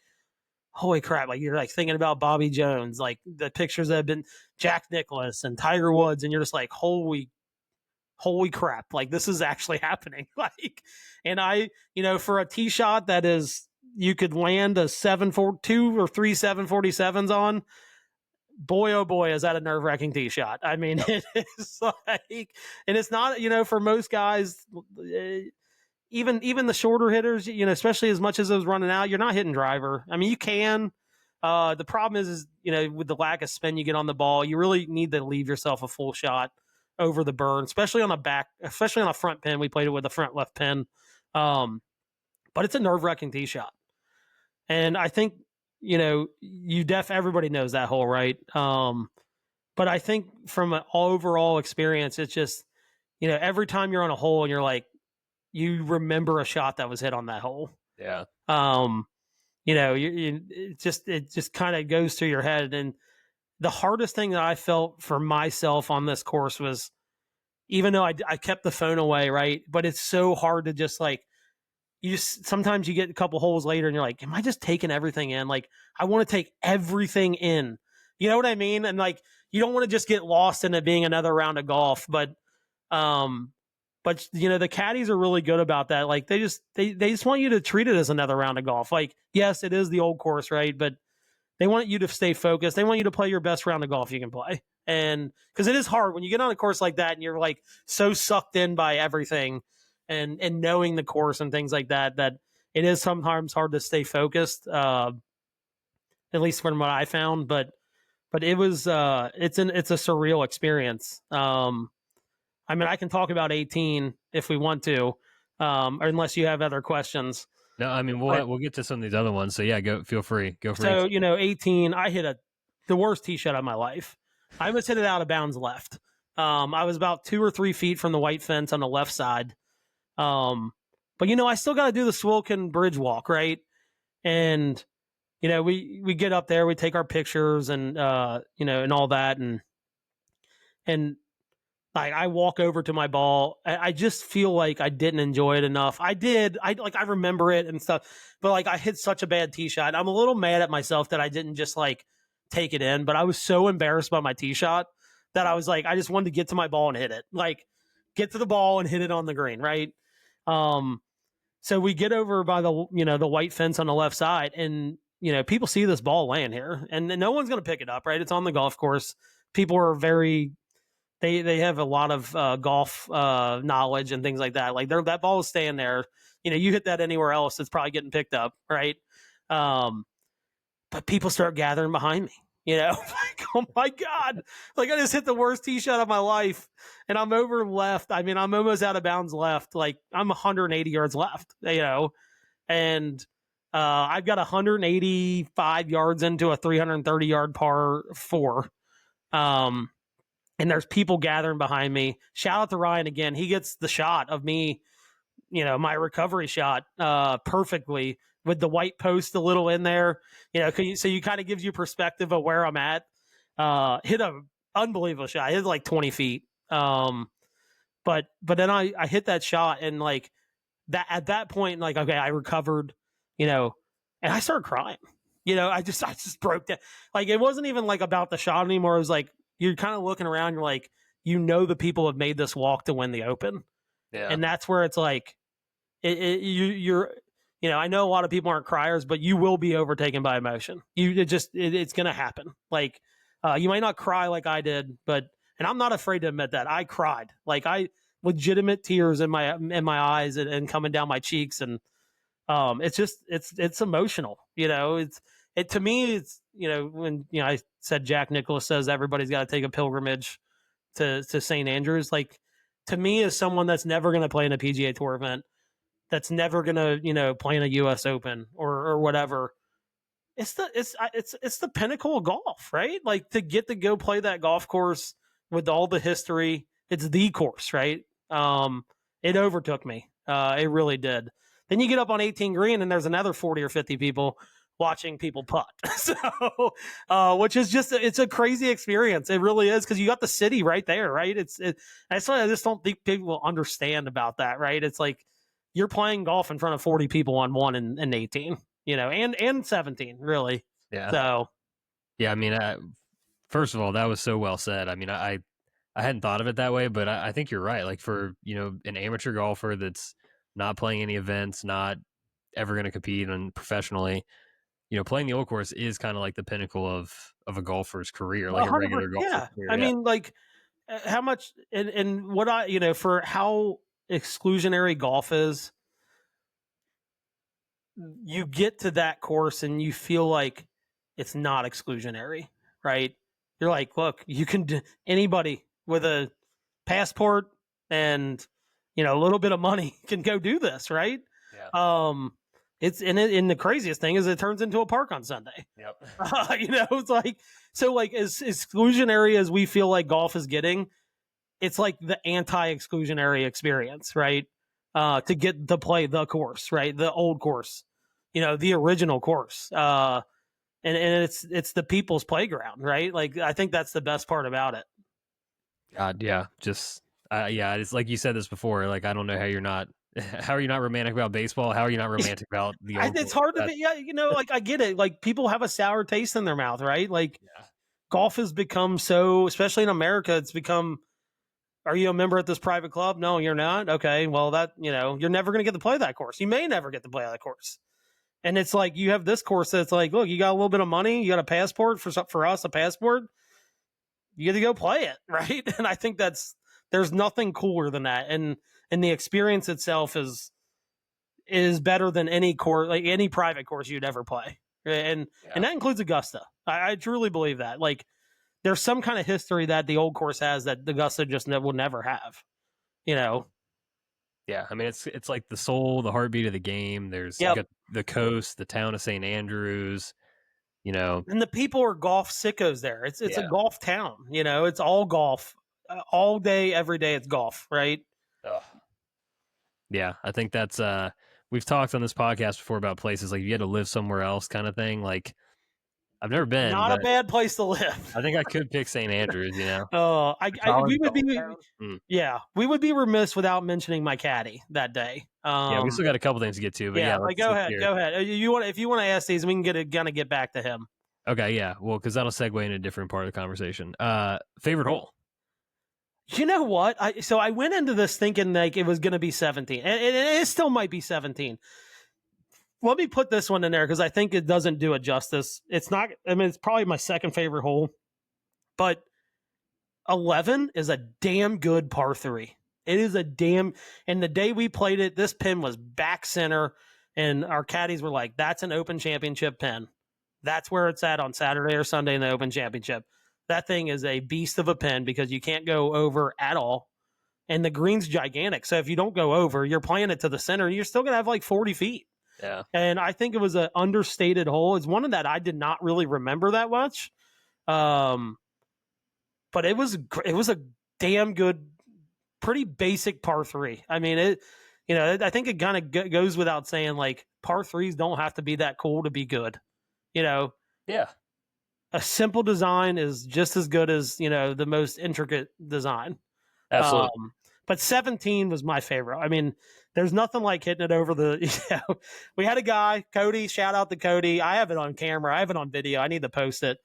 holy crap. Like, you're like thinking about Bobby Jones, like the pictures that have been Jack Nicklaus and Tiger Woods, and you're just like, holy crap. Like, this is actually happening. Like, and for a tee shot that is, you could land a 2 or 3 747s on, boy, oh boy, is that a nerve-wracking tee shot. I mean, it is like, and it's not, for most guys, even the shorter hitters, especially as much as it was running out, you're not hitting driver. I mean, you can. The problem is, with the lack of spin you get on the ball, you really need to leave yourself a full shot over the burn, especially on a front pin. We played it with a front left pin. But it's a nerve-wracking tee shot. And I think, everybody knows that hole, right? But I think from an overall experience, it's just, every time you're on a hole and you're like, you remember a shot that was hit on that hole. Yeah. It just kind of goes through your head. And the hardest thing that I felt for myself on this course was, even though I kept the phone away, right? But it's so hard to just like, sometimes you get a couple holes later and you're like, am I just taking everything in? Like, I want to take everything in. You know what I mean? And like, you don't want to just get lost in it being another round of golf. But the caddies are really good about that. Like, they just want you to treat it as another round of golf. Like, yes, it is the old course, right? But they want you to stay focused. They want you to play your best round of golf you can play. And because it is hard when you get on a course like that and you're like so sucked in by everything and knowing the course and things like that, that it is sometimes hard to stay focused, at least from what I found. But it was, it's a surreal experience. I mean, I can talk about 18 if we want to, or unless you have other questions. No, I mean, we'll get to some of these other ones. So yeah, feel free. Go for it. So, 18, I hit the worst tee shot of my life. I almost hit it out of bounds left. I was about 2 or 3 feet from the white fence on the left side. But I still got to do the Swilken Bridge walk, right? And we get up there, we take our pictures, and and all that, and I walk over to my ball. I just feel like I didn't enjoy it enough. I did. I remember it and stuff, but like I hit such a bad tee shot. I'm a little mad at myself that I didn't just like take it in, but I was so embarrassed by my tee shot that I was like, I just wanted to get to my ball and hit it. Like, get to the ball and hit it on the green, right? So we get over by the the white fence on the left side, and people see this ball laying here, and no one's going to pick it up, right? It's on the golf course. People are very they have a lot of golf knowledge and things like that. Like, that ball is staying there. You hit that anywhere else, it's probably getting picked up, right? But people start gathering behind me. Like, oh my God, like I just hit the worst tee shot of my life, and I'm over left. I mean, I'm almost out of bounds left. Like, I'm 180 yards left, and I've got 185 yards into a 330 yard par 4. And there's people gathering behind me. Shout out to Ryan again. He gets the shot of me, my recovery shot perfectly, with the white post a little in there, so you kind of gives you perspective of where I'm at. Hit a unbelievable shot. I hit like 20 feet. But then I hit that shot, and like that at that point, like, okay, I recovered, and I started crying. I just broke down. Like, it wasn't even like about the shot anymore. It was like, you're kind of looking around, you're like, the people have made this walk to win the Open. Yeah. And that's where it's like, you're I know a lot of people aren't criers, but you will be overtaken by emotion. It's going to happen. Like, you might not cry like I did, and I'm not afraid to admit that I cried. Like, I legitimate tears in my eyes and coming down my cheeks. And, it's emotional, to me, it's, when, I said Jack Nicklaus says everybody's got to take a pilgrimage to St. Andrews. Like, to me, as someone that's never going to play in a PGA Tour event, that's never going to, play in a US Open or whatever, it's the pinnacle of golf, right? Like, to get to go play that golf course with all the history, it's the course, right? It overtook me. It really did. Then you get up on 18 green and there's another 40 or 50 people watching people putt. So, which is it's a crazy experience. It really is, because you got the city right there, right? That's why I just don't think people understand about that, right? It's like you're playing golf in front of 40 people on 1 and 18, and 17, really. Yeah. So, yeah, I mean, first of all, that was so well said. I mean, I hadn't thought of it that way, but I think you're right. Like, for, an amateur golfer that's not playing any events, not ever going to compete professionally, playing the old course is kind of like the pinnacle of a golfer's career, like a regular golfer's career. I mean, like, how much and what for how exclusionary golf is, you get to that course and you feel like it's not exclusionary, right? You're like, look, you can anybody with a passport and a little bit of money can go do this, right? Yeah. It's and the craziest thing is it turns into a park on Sunday. Yep. It's like, so, like, as exclusionary as we feel like golf is getting, it's like the anti-exclusionary experience, right? To get to play the course, right? The old course, the original course. And it's the people's playground, right? Like, I think that's the best part about it. God, yeah. Just, it's like you said this before. Like, I don't know how are you not romantic about baseball? How are you not romantic about the old It's course? hard to be, like, I get it. Like, people have a sour taste in their mouth, right? Like, golf has become so, especially in America, it's become, are you a member at this private club? No, you're not. Okay. Well, that, you're never going to get to play that course. You may never get to play that course. And it's like, you have this course that's like, look, you got a little bit of money, you got a passport for us, a passport, you get to go play it. Right. And I think there's nothing cooler than that. And the experience itself is better than any course, like any private course you'd ever play. And that includes Augusta. I truly believe that. Like, there's some kind of history that the old course has that Augusta just will never have. Yeah, I mean, it's like the soul, the heartbeat of the game. There's you got the coast, the town of St. Andrews, and the people are golf sickos there. It's a golf town. It's all golf, all day, every day. It's golf, right? Ugh. Yeah, I think that's we've talked on this podcast before about places like you had to live somewhere else kind of thing. Like, I've never been. Not a bad place to live. I think I could pick St. Andrews, we would be, we would be remiss without mentioning my caddy that day. We still got a couple things to get to, but go ahead. If you want to ask these, we can get back to him. Okay, yeah. Well, because that'll segue into a different part of the conversation. Favorite hole? You know what? I went into this thinking like it was going to be 17, and it still might be 17. Let me put this one in there because I think it doesn't do it justice. It's not. I mean, it's probably my second favorite hole, but 11 is a damn good par 3. It is a damn. And the day we played it, this pin was back center, and our caddies were like, "That's an Open Championship pin. That's where it's at on Saturday or Sunday in the Open Championship." That thing is a beast of a pin because you can't go over at all. And the green's gigantic. So if you don't go over, you're playing it to the center, and you're still going to have like 40 feet. Yeah. And I think it was an understated hole. It's one that I did not really remember that much. But it was a damn good, pretty basic par 3. I mean, I think it kind of goes without saying, like, par 3s don't have to be that cool to be good. Yeah. A simple design is just as good as, the most intricate design. Absolutely. But 17 was my favorite. I mean, there's nothing like hitting it over the, we had a guy, Cody, shout out to Cody. I have it on camera. I have it on video. I need to post it.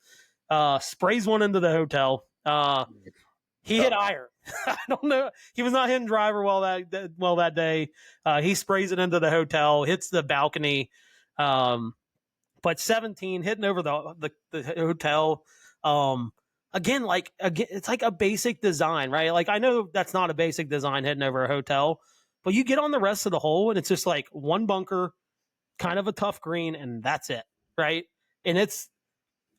Sprays one into the hotel. He hit iron. I don't know. He was not hitting driver well that day. He sprays it into the hotel, hits the balcony. But 17 hitting over the hotel. Again, it's like a basic design, right? Like, I know that's not a basic design hitting over a hotel, but you get on the rest of the hole and it's just like one bunker, kind of a tough green, and that's it, right? And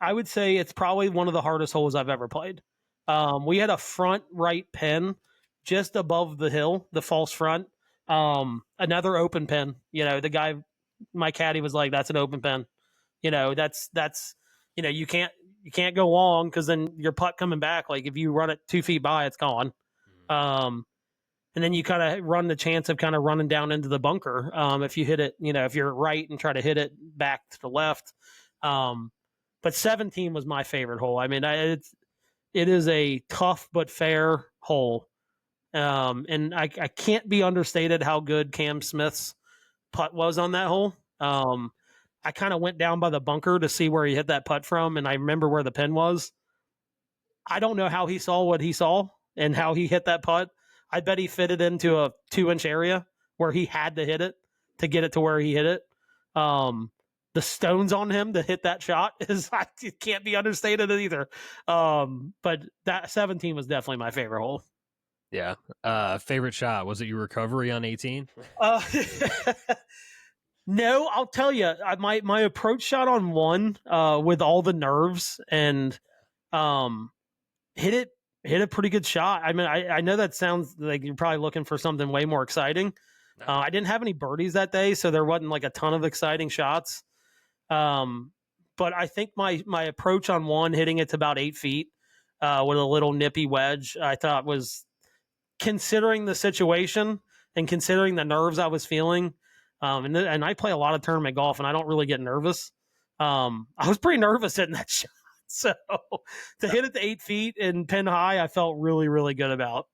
I would say it's probably one of the hardest holes I've ever played. We had a front right pin just above the hill, the false front. Another open pin. The guy, my caddy, was like, "That's an open pin." That's you can't go long because then your putt coming back. Like if you run it 2 feet by, it's gone. And then you kind of run the chance of kind of running down into the bunker if you hit it. If you're right and try to hit it back to the left. But 17 was my favorite hole. I mean, it is a tough but fair hole. And I can't be understated how good Cam Smith's putt was on that hole. I kind of went down by the bunker to see where he hit that putt from, and I remember where the pin was. I don't know how he saw what he saw and how he hit that putt. I bet he fitted into a 2-inch area where he had to hit it to get it to where he hit it. The stones on him to hit that shot it can't be understated either. But that 17 was definitely my favorite hole. Yeah. Favorite shot, was it your recovery on 18? No, I'll tell you, my approach shot on 1 with all the nerves and hit a pretty good shot. I mean, I know that sounds like you're probably looking for something way more exciting. No. I didn't have any birdies that day, so there wasn't like a ton of exciting shots. But I think my approach on 1, hitting it to about 8 feet with a little nippy wedge, I thought was, considering the situation and considering the nerves I was feeling, and I play a lot of tournament golf and I don't really get nervous. I was pretty nervous hitting that shot. So to hit it to 8 feet and pin high, I felt really, really good about.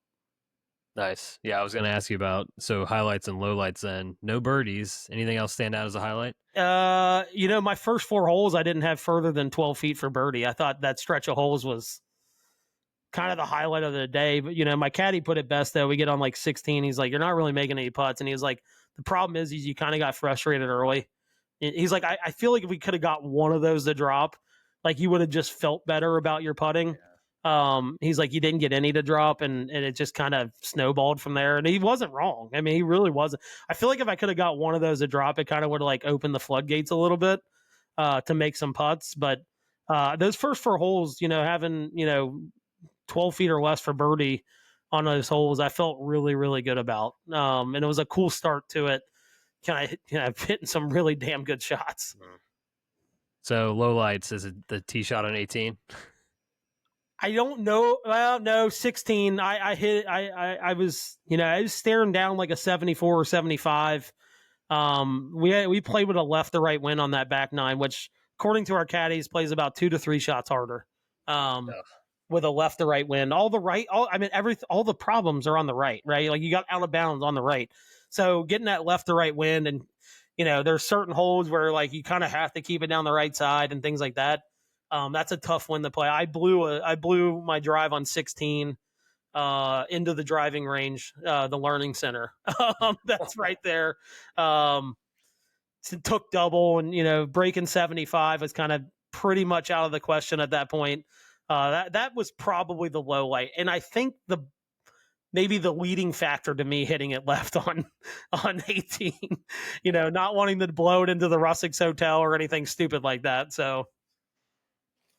Nice. Yeah, I was going to ask you about, so highlights and lowlights then. No birdies. Anything else stand out as a highlight? My first 4 holes, I didn't have further than 12 feet for birdie. I thought that stretch of holes was kind of the highlight of the day. But, my caddy put it best, though. We get on like 16. He's like, "You're not really making any putts." And he was like, "The problem is you kind of got frustrated early." He's like, I feel like if we could have got one of those to drop, like you would have just felt better about your putting. Yeah. He's like, you didn't get any to drop, and it just kind of snowballed from there. And he wasn't wrong. I mean, he really wasn't. I feel like if I could have got one of those to drop, it kind of would have like opened the floodgates a little bit to make some putts. But those first 4 holes, having 12 feet or less for birdie on those holes, I felt really, really good about. And it was a cool start to it. Kind of hitting some really damn good shots. So lowlights, is it the tee shot on 18? I don't know. Well, no, 16. I hit. I was I was staring down like a 74 or 75. We played with a left to right wind on that back 9, which according to our caddies plays about 2 to 3 shots harder. With a left to right wind, all the problems are on the right. Like you got out of bounds on the right. So getting that left to right wind, and there's certain holes where like you kind of have to keep it down the right side and things like that. That's a tough one to play. I blew my drive on 16 into the driving range, the learning center. That's right there. Took double, and breaking 75 was kind of pretty much out of the question at that point. That was probably the low light, and I think maybe the leading factor to me hitting it left on 18, not wanting to blow it into the Russix Hotel or anything stupid like that. So,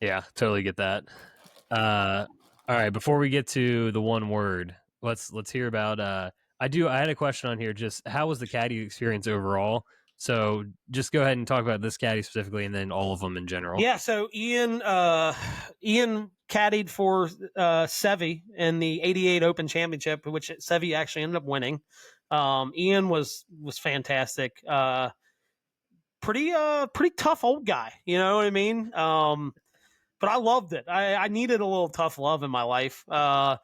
yeah, totally get that. All right, before we get to the one word, let's hear about. I had a question on here. Just how was the caddy experience overall? So just go ahead and talk about this caddy specifically, and then all of them in general. Yeah. So Ian caddied for Seve in the '88 Open Championship, which Seve actually ended up winning. Ian was fantastic. Pretty tough old guy. You know what I mean? But I loved it. I needed a little tough love in my life. But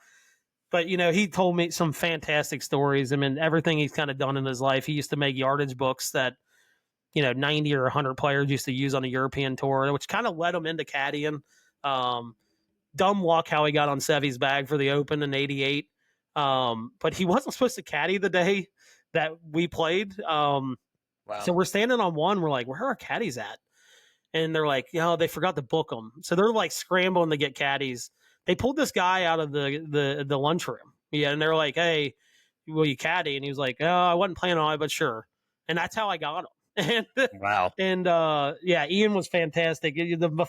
he told me some fantastic stories. I mean, everything he's kind of done in his life. He used to make yardage books that 90 or 100 players used to use on a European tour, which kind of led him into caddying. Dumb luck how he got on Seve's bag for the Open in '88. But he wasn't supposed to caddy the day that we played. Wow. So we're standing on one. We're like, where are our caddies at? And they're like, they forgot to book them. So they're like scrambling to get caddies. They pulled this guy out of the lunchroom. Yeah. And they're like, "Hey, will you caddy?" And he was like, "Oh, I wasn't planning on it, but sure." And that's how I got him. And wow. And Ian was fantastic. The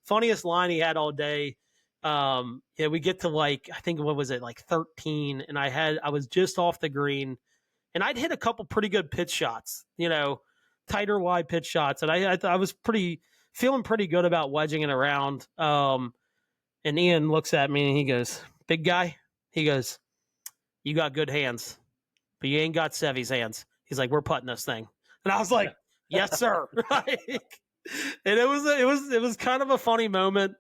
funniest line he had all day. Yeah, we get to like, I think, what was it, like 13, and I was just off the green, and I'd hit a couple pretty good pitch shots, tighter wide pitch shots, and I was feeling pretty good about wedging it around. And Ian looks at me and he goes, "Big guy," he goes, "You got good hands, but you ain't got Sevy's hands." He's like, "We're putting this thing," and I was like, "Yes, sir." And it was kind of a funny moment.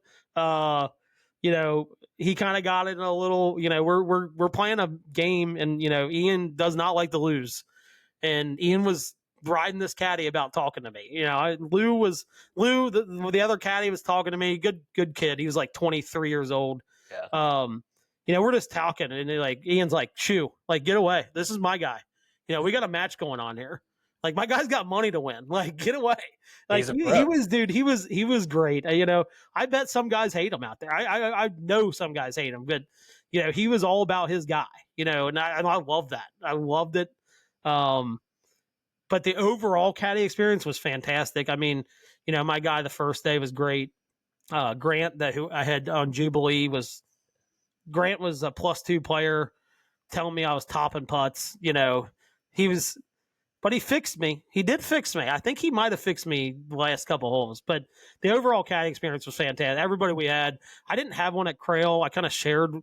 He kind of got it in a little. We're playing a game, and Ian does not like to lose, and Ian was riding this caddy about talking to me. Lou, the other caddy, was talking to me. Good kid. He was like 23 years old. Yeah. We're just talking, and Ian's like, "Shoo, like, get away. This is my guy. We got a match going on here. Like, my guy's got money to win. Like, get away." Like, he was great. I bet some guys hate him out there. I know some guys hate him, but he was all about his guy. And I love that. I loved it. But the overall caddy experience was fantastic. I mean, my guy the first day was great. Grant, who I had on Jubilee, was a +2 player, telling me I was topping putts. But he fixed me. He did fix me. I think he might have fixed me the last couple holes. But the overall caddy experience was fantastic. Everybody we had, I didn't have one at Crail. I kind of shared.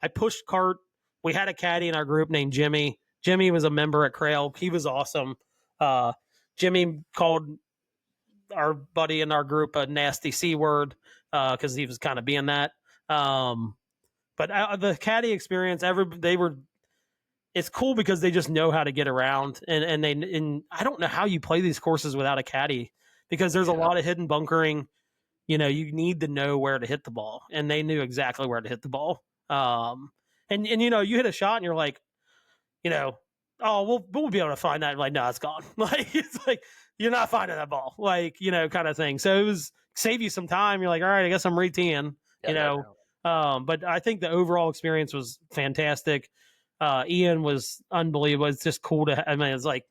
I pushed cart. We had a caddy in our group named Jimmy. Jimmy was a member at Crail. He was awesome. Jimmy called our buddy in our group a nasty C word because he was kind of being that. But the caddy experience, it's cool because they just know how to get around, and I don't know how you play these courses without a caddy, because there's a lot of hidden bunkering. You need to know where to hit the ball, and they knew exactly where to hit the ball. And you hit a shot and you're like, oh, we'll be able to find that. Like, no, it's gone. Like, it's like, you're not finding that ball, like, kind of thing. So it was save you some time. You're like, all right, I guess I'm re-teeing, but I think the overall experience was fantastic. Ian was unbelievable. It's just cool it's like,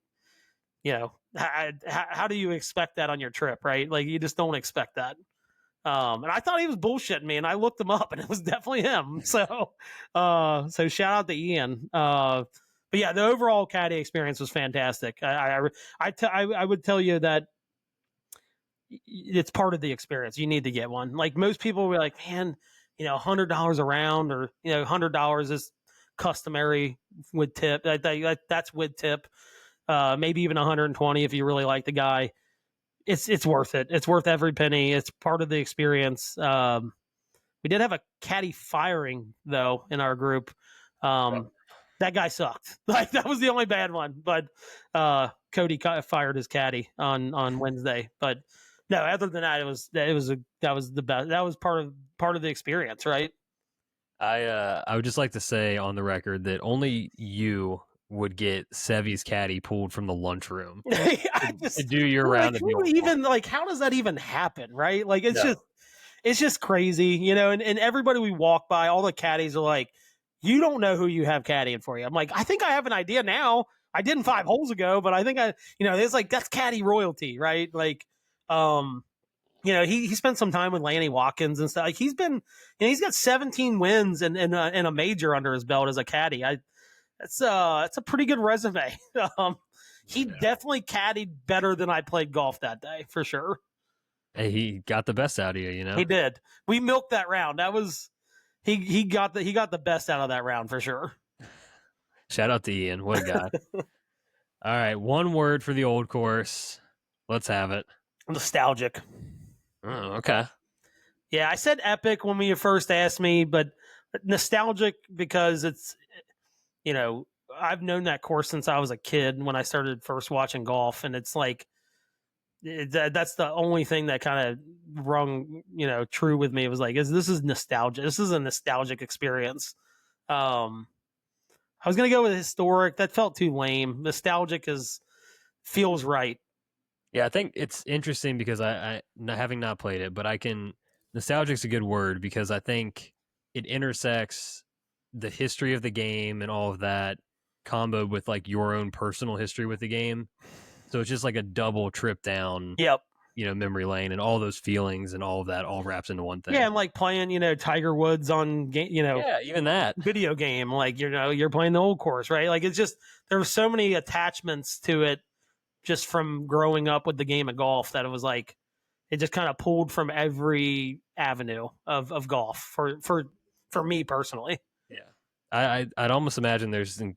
how do you expect that on your trip, right? Like, you just don't expect that. And I thought he was bullshitting me, and I looked him up, and it was definitely him. So shout out to Ian. But yeah, the overall caddy experience was fantastic. I would tell you that it's part of the experience. You need to get one. Like, most people will be like, man, $100 a round, or $100 is customary with tip. That's with tip. Maybe even 120 if you really like the guy. It's worth it. It's worth every penny. It's part of the experience. We did have a caddy firing though in our group. That guy sucked. Like, that was the only bad one. But Cody fired his caddy on Wednesday. But no, other than that, that was the best. That was part of the experience, right? I would just like to say on the record that only you would get Sevy's caddy pulled from the lunchroom to do your round of how does that even happen, right? Like, it's just crazy, and everybody we walk by, all the caddies are like, you don't know who you have caddying for you. I'm like, I think I have an idea now. I didn't 5 holes ago, but I think it's like, that's caddy royalty, right? Like, he spent some time with Lanny Watkins and stuff. Like, he's got 17 wins and a major under his belt as a caddy. It's a pretty good resume. He definitely caddied better than I played golf that day, for sure. Hey, he got the best out of you, He did. We milked that round. That was he got the best out of that round, for sure. Shout out to Ian. What a guy. All right, one word for the old course. Let's have it. Nostalgic. Oh, okay. Yeah, I said epic when you first asked me, but nostalgic because it's, I've known that course since I was a kid when I started first watching golf, and it's like, that's the only thing that kind of rung, true with me. It was like, this is nostalgia. This is a nostalgic experience. I was going to go with historic. That felt too lame. Nostalgic feels right. Yeah, I think it's interesting because I having not played it, but nostalgic's a good word because I think it intersects the history of the game and all of that comboed with like your own personal history with the game. So it's just like a double trip down. Yep. memory lane and all those feelings and all of that all wraps into one thing. Yeah, and like playing, Tiger Woods on Yeah, even that. video game, like you're playing the old course, right? Like it's just there's so many attachments to it just from growing up with the game of golf that it was like it just kind of pulled from every avenue of golf for me personally. Yeah, I'd almost imagine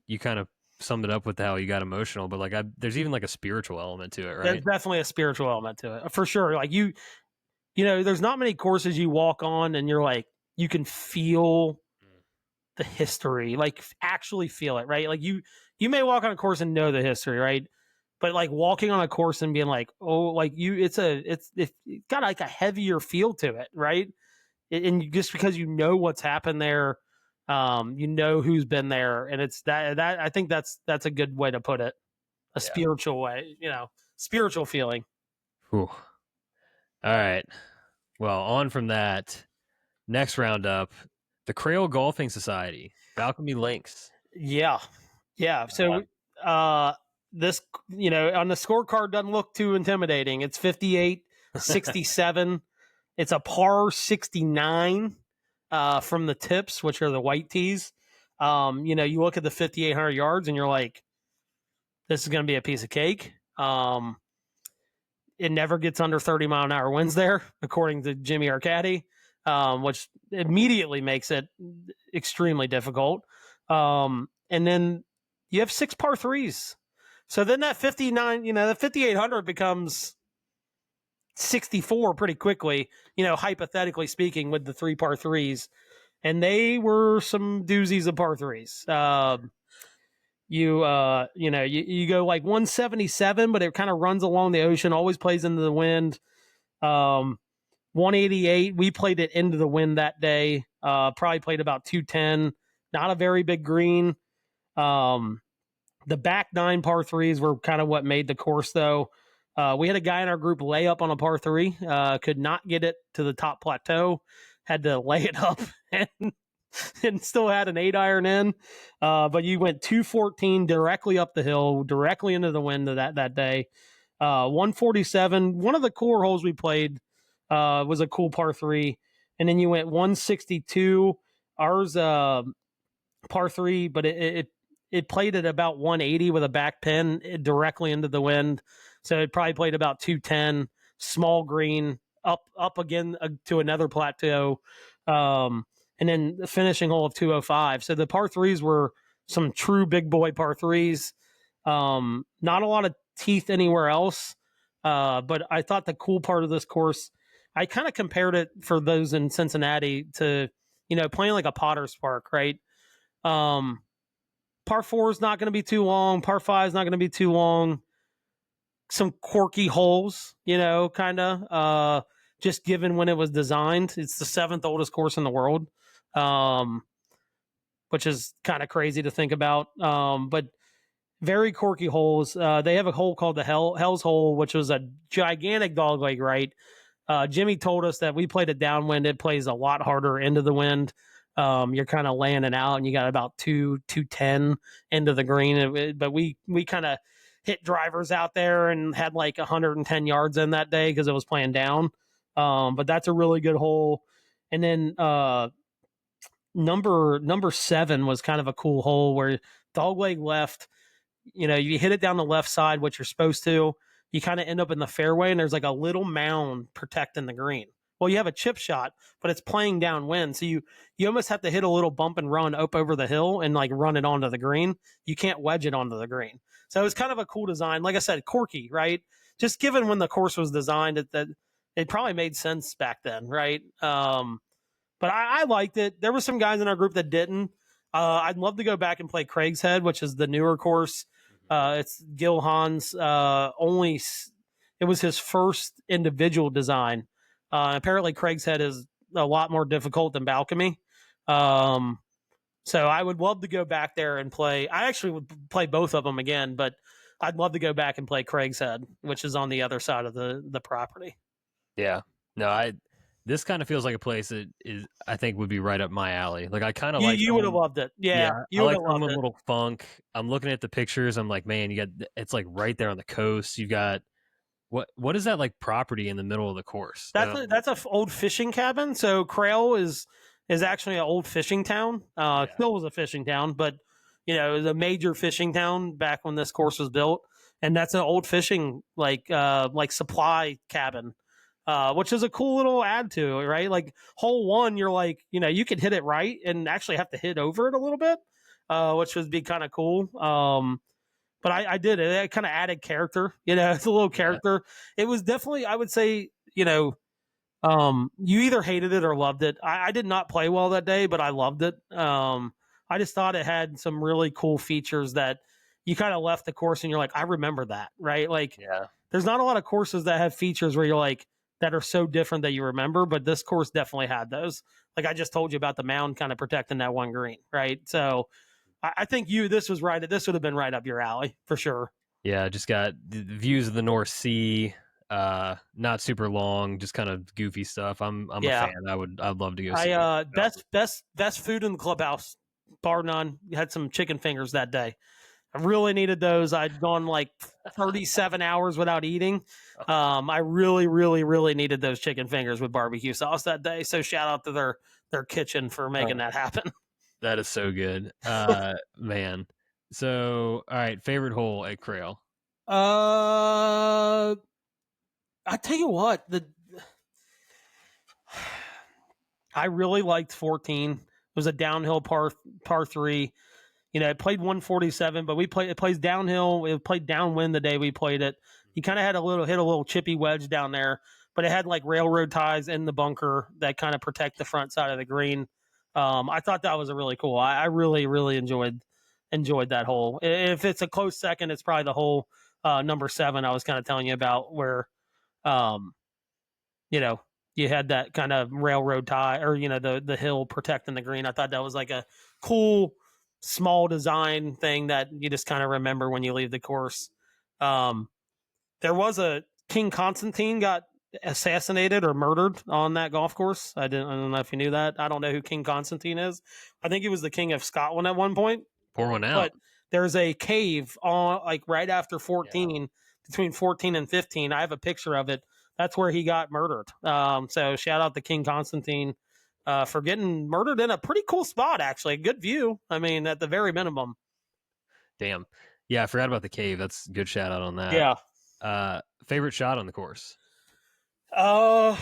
you kind of summed it up with how you got emotional, but like there's even like a spiritual element to it, right? There's definitely a spiritual element to it for sure. Like there's not many courses you walk on and you're like you can feel the history, like actually feel it, right? Like you may walk on a course and know the history, right? But like walking on a course and being like, oh, like it's got like a heavier feel to it, right? And just because what's happened there, who's been there, and it's that I think that's a good way to put it, spiritual way, spiritual feeling. Whew. All right. Well, on from that, next roundup, the Crail Golfing Society, Balcomie Links. Yeah. So, this, on the scorecard doesn't look too intimidating. It's 58, 67. It's a par 69 from the tips, which are the white tees. You look at the 5,800 yards and you're like, this is going to be a piece of cake. It never gets under 30-mile-an-hour winds there, according to Jimmy Arcadi, which immediately makes it extremely difficult. And then you have 6 par 3s. So then that 59, the 5,800 becomes 64 pretty quickly, hypothetically speaking, with the 3 par 3s. And they were some doozies of par 3s. You go like 177, but it kind of runs along the ocean, always plays into the wind. 188, we played it into the wind that day. Probably played about 210. Not a very big green. The back 9 par 3s were kind of what made the course, though. We had a guy in our group lay up on a par 3, could not get it to the top plateau, had to lay it up and still had an 8-iron in. But you went 214 directly up the hill, directly into the wind of that day. 147, one of the cooler holes we played was a cool par 3. And then you went 162, ours par 3, but it played at about 180 with a back pin directly into the wind. So it probably played about 210, small green, up again to another plateau. And then the finishing hole of 205. So the par 3s were some true big boy par 3s. Not a lot of teeth anywhere else. But I thought the cool part of this course, I kind of compared it for those in Cincinnati to, playing like a Potter's Park, right? Par 4 is not going to be too long. Par 5 is not going to be too long. Some quirky holes, kind of, just given when it was designed. It's the 7th oldest course in the world, which is kind of crazy to think about. But very quirky holes. They have a hole called the Hell's Hole, which was a gigantic dogleg, right? Jimmy told us that we played it downwind. It plays a lot harder into the wind. You're kind of laying it out and you got about 210 into the green. But we kind of hit drivers out there and had like 110 yards in that day because it was playing down. But that's a really good hole. And then number 7 was kind of a cool hole where dogleg left, you hit it down the left side, which you're supposed to. You kind of end up in the fairway and there's like a little mound protecting the green. Well, you have a chip shot, but it's playing downwind. So you almost have to hit a little bump and run up over the hill and like run it onto the green. You can't wedge it onto the green. So it was kind of a cool design. Like I said, quirky, right? Just given when the course was designed, that it probably made sense back then, right? But I liked it. There were some guys in our group that didn't. I'd love to go back and play Craig's Head, which is the newer course. It's Gil Hahn's it was his first individual design. Apparently Craig's Head is a lot more difficult than Balcomie. So I would love to go back there and play. I actually would play both of them again, but I'd love to go back and play Craig's Head, which is on the other side of the property. Yeah. No, this kind of feels like a place that I think would be right up my alley. Like I kind of like you would have loved it. Yeah, you would have loved it. A little funk. I'm looking at the pictures. I'm like, man, it's like right there on the coast. You got What is that like property in the middle of the course? That's a old fishing cabin. So Crail is actually an old fishing town. Still was a fishing town, but it was a major fishing town back when this course was built. And that's an old fishing like supply cabin, which is a cool little add to it, right? Like hole one, you're like you could hit it right and actually have to hit over it a little bit, which would be kind of cool. But I did it. It kind of added character. It's a little character. It was definitely, I would say, you either hated it or loved it. I did not play well that day, but I loved it. I just thought it had some really cool features that you kind of left the course and you're like, I remember that, right? Like, there's not a lot of courses that have features where you're like, that are so different that you remember, but this course definitely had those. Like I just told you about the mound kind of protecting that one green, right? So I think this was right. This would have been right up your alley for sure. Yeah, just got the views of the North Sea. Not super long, just kind of goofy stuff. I'm a fan. I'd love to go see it. Best food in the clubhouse, bar none. Had some chicken fingers that day. I really needed those. I'd gone like 37 hours without eating. I really, really, really needed those chicken fingers with barbecue sauce that day. So shout out to their kitchen for making that happen. That is so good. Man. So, all right, favorite hole at Crail? I tell you what, I really liked 14. It was a downhill par 3. It played 147, but it plays downhill. It played downwind the day we played it. You kind of hit a little chippy wedge down there, but it had like railroad ties in the bunker that kind of protect the front side of the green. I thought that was a really cool. I really, really enjoyed that hole. If it's a close second, it's probably the hole number 7 I was kind of telling you about, where you had that kind of railroad tie, or the hill protecting the green. I thought that was like a cool small design thing that you just kind of remember when you leave the course. There was a King Constantine got assassinated or murdered on that golf course. I don't know if you knew that. I don't know who King Constantine is. I think he was the king of Scotland at one point. Pour one out. But there's a cave on like right after 14, between 14 and 15. I have a picture of it. That's where he got murdered. So shout out to King Constantine for getting murdered in a pretty cool spot, actually. Good view. I mean, at the very minimum. Damn. Yeah, I forgot about the cave. That's a good shout out on that. Yeah. Favorite shot on the course? I'll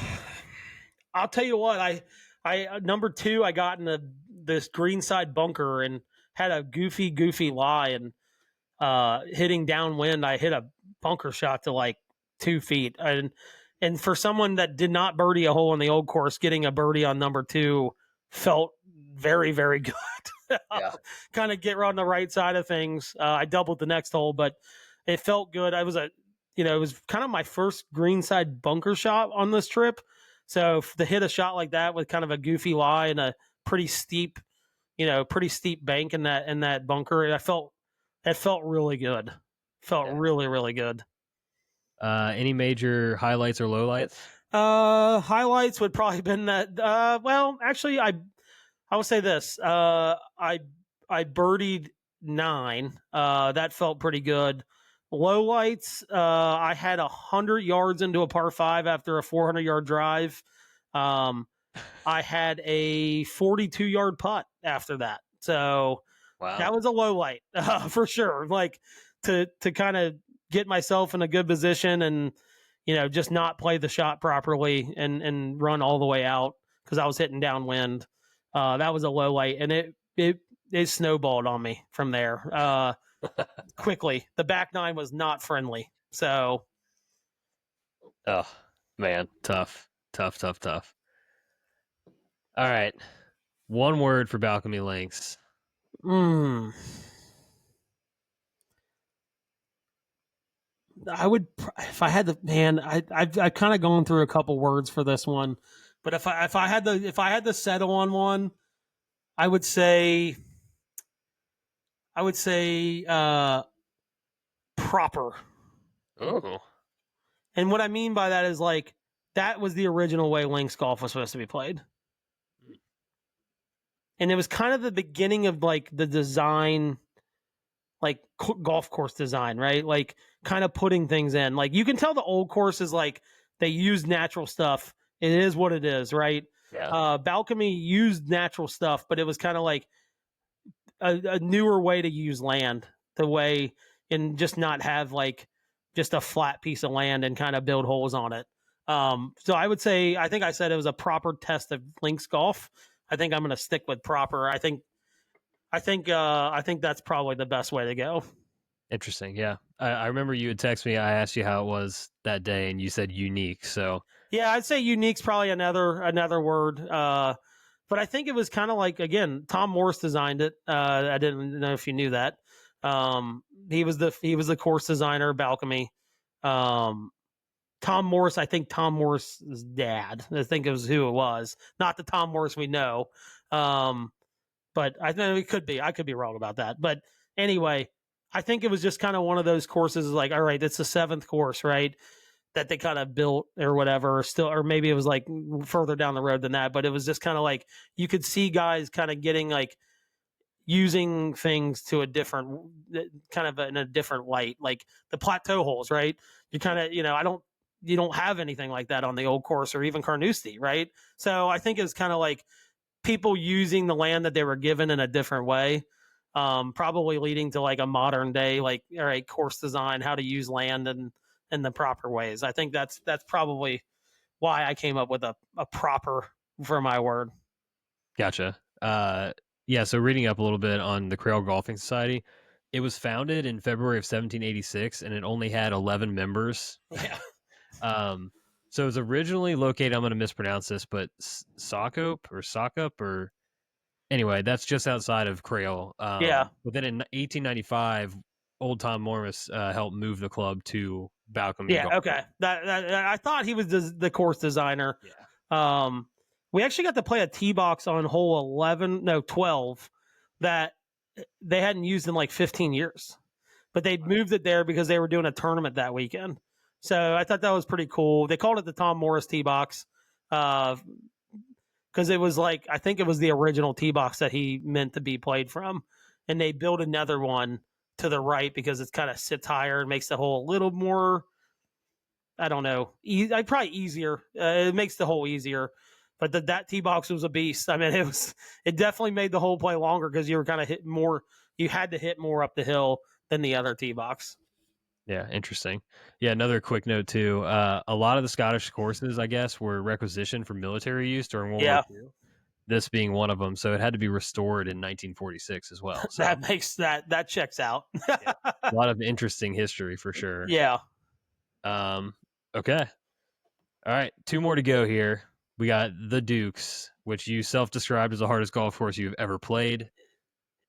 tell you what. I number 2, I got in this greenside bunker and had a goofy lie, and hitting downwind, I hit a bunker shot to like 2 feet. And for someone that did not birdie a hole in the old course, getting a birdie on number 2 felt very, very good. Kind of get on the right side of things. I doubled the next hole, but it felt good. It was kind of my first greenside bunker shot on this trip. So to hit a shot like that with kind of a goofy lie and a pretty steep bank in that bunker, it felt really good. Really, really good. Any major highlights or lowlights? Highlights would probably have been that. Well, actually, I will say this. I birdied 9. That felt pretty good. Lowlights. I had 100 yards into a par 5 after a 400-yard drive. I had a 42-yard putt after that. So that was a low light for sure. Like to kind of get myself in a good position and, just not play the shot properly and run all the way out because I was hitting downwind. That was a low light, and it snowballed on me from there quickly. The back 9 was not friendly. So. Oh, man. Tough. All right. One word for Balcomie Links. I would, if I had the man, I've kind of gone through a couple words for this one, but if I had to settle on one, I would say proper. Oh. And what I mean by that is like that was the original way links golf was supposed to be played. And it was kind of the beginning of like the design like golf course design, right? Like kind of putting things in. Like you can tell the old courses, like they use natural stuff. It is what it is, right? Yeah. Balcomie used natural stuff, but it was kind of like a newer way to use land, the way and just not have like just a flat piece of land and kind of build holes on it. So I would say, I think I said it was a proper test of links golf. I think I'm going to stick with proper. I think that's probably the best way to go. Interesting. Yeah. I remember you had texted me. I asked you how it was that day, and you said unique. So Yeah, I'd say unique's probably another word. But I think it was kind of like, again, Tom Morris designed it. I didn't know if you knew that. He was the course designer of Balcomie. Tom Morris, I think Tom Morris's dad. I think it was who it was, not the Tom Morris we know. But I know it could be. I could be wrong about that. But anyway, I think it was just kind of one of those courses. Like, all right, it's the 7th course, right? That they kind of built or whatever, or maybe it was like further down the road than that. But it was just kind of like you could see guys kind of getting like using things to a different kind of in a different light, like the plateau holes, right? You kind of, you don't have anything like that on the old course or even Carnoustie, right? So I think it was kind of like people using the land that they were given in a different way, probably leading to like a modern day, like, all right, course design, how to use land and in the proper ways. I think that's probably why I came up with a proper for my word. gotcha. Yeah. So reading up a little bit on the Crail Golfing Society, it was founded in February of 1786, and it only had 11 members. Yeah. So it was originally located, I'm going to mispronounce this, but Sokup or anyway, that's just outside of Crail. Yeah. But then in 1895, old Tom Morris helped move the club to Balcomie. Yeah. Okay. That I thought he was the course designer. Yeah. We actually got to play a tee box on hole 12 that they hadn't used in like 15 years, but they'd moved it there because they were doing a tournament that weekend. So I thought that was pretty cool. They called it the Tom Morris tee box because it was like, I think it was the original tee box that he meant to be played from. And they built another one to the right because it kind of sits higher and makes the hole a little more, I don't know, probably easier. It makes the hole easier. But that tee box was a beast. I mean, it definitely made the hole play longer because you were kind of hitting more. You had to hit more up the hill than the other tee box. Yeah, interesting. Yeah, another quick note too. A lot of the Scottish courses, I guess, were requisitioned for military use during World War II. This being one of them, so it had to be restored in 1946 as well. So that makes that checks out. yeah, a lot of interesting history for sure. Yeah. Okay. All right, 2 more to go here. We got the Dukes, which you self-described as the hardest golf course you've ever played.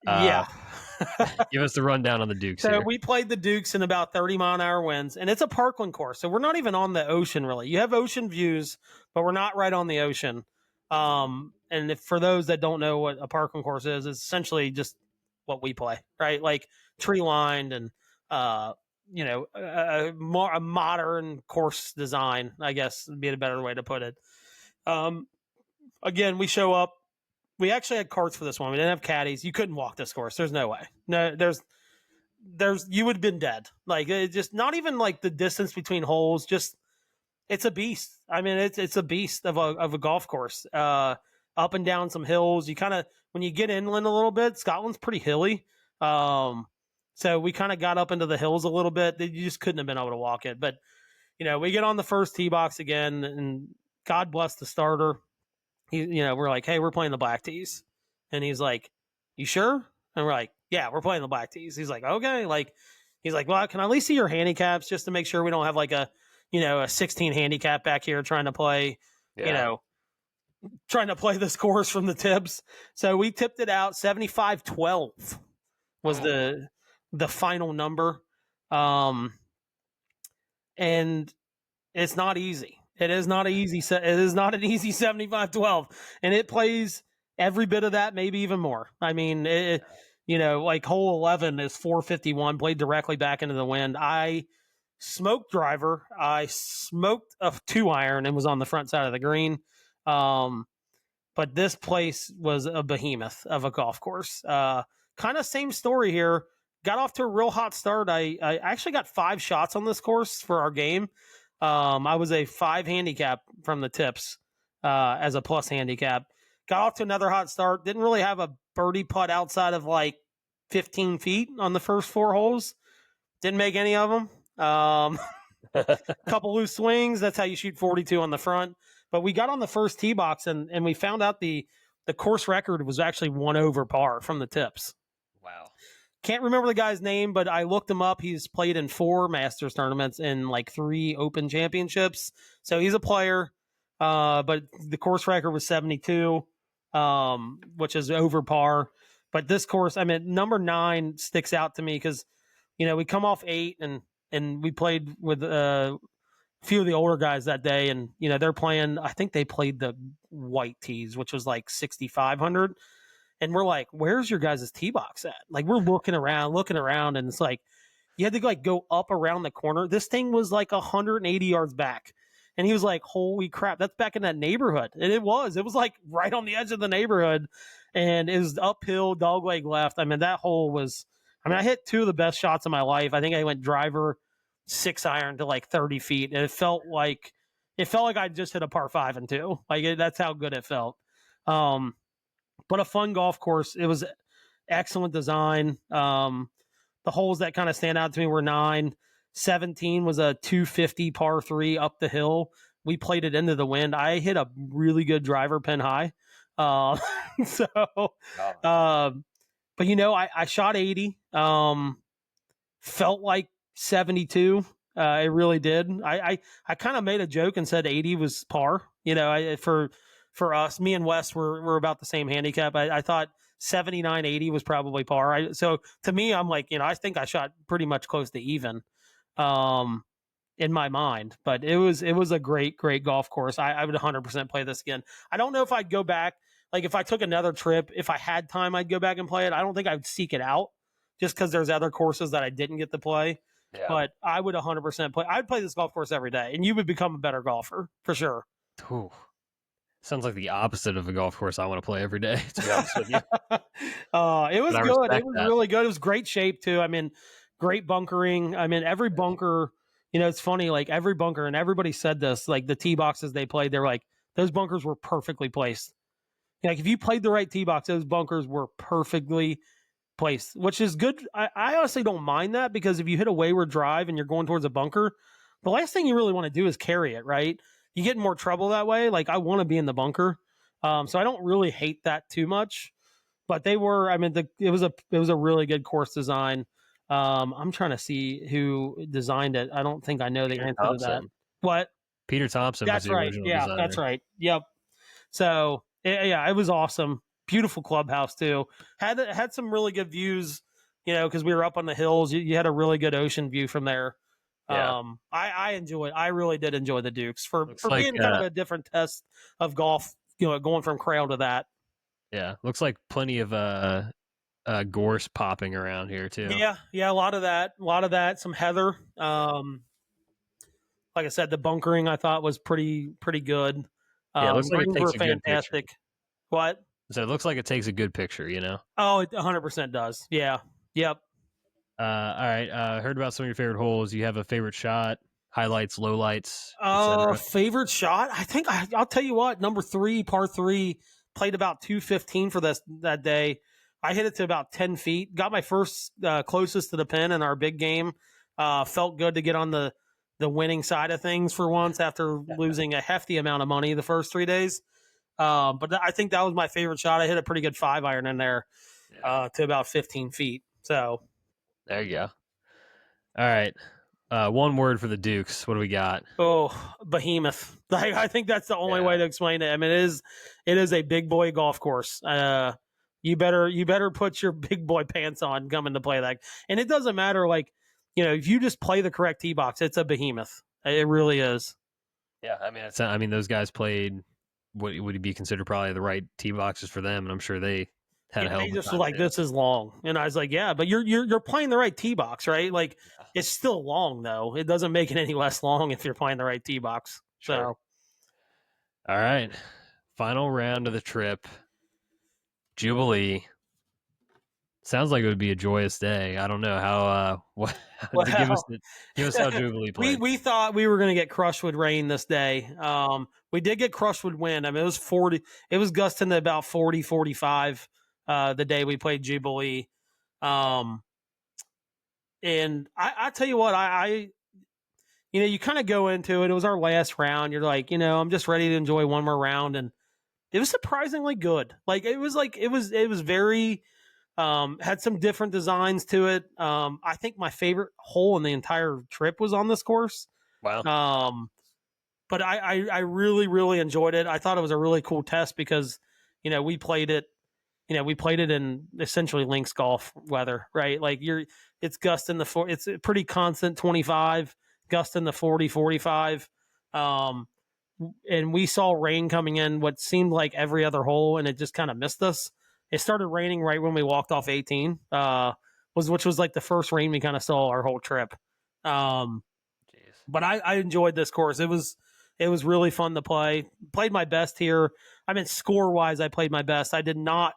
Yeah. Give us the rundown on the Dukes. So here. we played the Dukes in about 30-mile-an-hour winds, and it's a parkland course. So we're not even on the ocean, really. You have ocean views, but we're not right on the ocean. And for those that don't know what a parkland course is, it's essentially just what we play, right? Like tree-lined and, a modern course design, I guess would be a better way to put it. Again, we show up. We actually had carts for this one. We didn't have caddies. You couldn't walk this course. There's no way. No, there's you would have been dead. Like it just not even like the distance between holes. Just it's a beast. I mean, it's a beast of a golf course. Up and down some hills. You kind of when you get inland a little bit, Scotland's pretty hilly. So we kind of got up into the hills a little bit. You just couldn't have been able to walk it. But we get on the first tee box again, and God bless the starter. We're like, hey, we're playing the black tees. And he's like, you sure? And we're like, yeah, we're playing the black tees. He's like, okay. He's like, well, can I at least see your handicaps just to make sure we don't have like a 16 handicap back here trying to play, trying to play this course from the tips. So we tipped it out. 75-12 was the final number. And it's not easy. It is not easy. It is not an easy 75-12, and it plays every bit of that, maybe even more. I mean, like hole 11 is 451, played directly back into the wind. I smoked driver. I smoked a 2-iron and was on the front side of the green. But this place was a behemoth of a golf course. Kind of same story here. got off to a real hot start. I actually got 5 shots on this course for our game. I was a 5 handicap from the tips as a plus handicap. Got off to another hot start. Didn't really have a birdie putt outside of like 15 feet on the first 4 holes. Didn't make any of them. Couple loose swings. That's how you shoot 42 on the front. But we got on the first tee box and we found out the course record was actually 1 over par from the tips. Wow. Can't remember the guy's name, but I looked him up. He's played in 4 Masters tournaments and like 3 Open Championships. So he's a player. But the course record was 72, which is over par. But this course, I mean, number 9 sticks out to me because, we come off 8 and we played with a few of the older guys that day. And, they're playing, I think they played the white tees, which was like 6,500. And we're like, where's your guys' tee box at? Like, we're looking around, and it's like, you had to like go up around the corner. This thing was like 180 yards back. And he was like, holy crap, that's back in that neighborhood. And it was like right on the edge of the neighborhood. And it was uphill, dogleg left. I mean, that hole was, I hit 2 of the best shots of my life. I think I went driver 6 iron to like 30 feet. And it felt like I just hit a par 5 and 2. Like, that's how good it felt. But a fun golf course. It was excellent design. The holes that kind of stand out to me were 9. 17 was a 250 par 3 up the hill. We played it into the wind. I hit a really good driver pin high. But I shot 80. Felt like 72. It really did. I kind of made a joke and said 80 was par. For us, me and Wes were about the same handicap. I thought 79, 80 was probably par. So to me, I'm like, I think I shot pretty much close to even in my mind. But it was a great golf course. I would 100% play this again. I don't know if I'd go back. Like, if I took another trip, if I had time, I'd go back and play it. I don't think I would seek it out just because there's other courses that I didn't get to play. Yeah. But I would 100% play. I'd play this golf course every day, and you would become a better golfer for sure. Ooh. Sounds like the opposite of a golf course I want to play every day, to be honest with you. It was good. It was really good. It was great shape, too. I mean, great bunkering. I mean, every bunker, it's funny, like every bunker, and everybody said this, like the tee boxes they played, they're like, those bunkers were perfectly placed. Like, if you played the right tee box, those bunkers were perfectly placed, which is good. I honestly don't mind that, because if you hit a wayward drive and you're going towards a bunker, the last thing you really want to do is carry it, right? You get in more trouble that way. Like, I want to be in the bunker. So I don't really hate that too much, but they were, it was a really good course design. I'm trying to see who designed it. I don't think I know the answer to that. What? Peter Thompson. That's was the right. original Yeah, designer. that's right. Yep. So yeah, it was awesome. Beautiful clubhouse too. Had some really good views, because we were up on the hills. You had a really good ocean view from there. Yeah. I enjoyed. I really did enjoy the Dukes for being kind of a different test of golf. Going from Crail to that. Yeah, looks like plenty of gorse popping around here too. Yeah, a lot of that. Some heather. Like I said, the bunkering I thought was pretty good. Yeah, it looks like it takes were fantastic. What? So it looks like it takes a good picture, Oh, it 100% does. Yeah. Yep. All right. Heard about some of your favorite holes. You have a favorite shot, highlights, lowlights. Favorite shot? I think I'll tell you what. Number 3, par 3, played about 215 for that day. I hit it to about 10 feet. Got my first closest to the pin in our big game. Felt good to get on the winning side of things for once after losing a hefty amount of money the first 3 days. But I think that was my favorite shot. I hit a pretty good 5 iron in there to about 15 feet. So there you go. All right. One word for the Dukes. What do we got? Oh, behemoth. I think that's the only way to explain it. I mean, it is a big boy golf course. You better put your big boy pants on coming to play that. And it doesn't matter, like, if you just play the correct tee box, it's a behemoth. It really is. Yeah, I mean, those guys played what would be considered probably the right tee boxes for them, and I'm sure they had a hell of a time. They just like, this is long, and I was like, yeah, but you're playing the right tee box, right? Like, it's still long though. It doesn't make it any less long if you're playing the right tee box. Sure. So, all right, final round of the trip, Jubilee. Sounds like it would be a joyous day. I don't know how. What? Well, Give us how Jubilee played. we thought we were going to get crushed with rain this day. We did get crushed with wind. I mean, it was 40. It was gusting to about 40, 45 the day we played Jubilee. And I tell you what, you kind of go into it. It was our last round. You're like, I'm just ready to enjoy one more round, and it was surprisingly good. It was very had some different designs to it. I think my favorite hole in the entire trip was on this course. Wow. But I really, really enjoyed it. I thought it was a really cool test because, we played it. We played it in essentially links golf weather, right? It's gusting it's a pretty constant 25, gusting the 40, 45. And we saw rain coming in what seemed like every other hole, and it just kind of missed us. It started raining right when we walked off 18, which was like the first rain we kind of saw our whole trip. But I enjoyed this course. It was really fun to play. Played my best here. I mean, score-wise, I played my best. I did not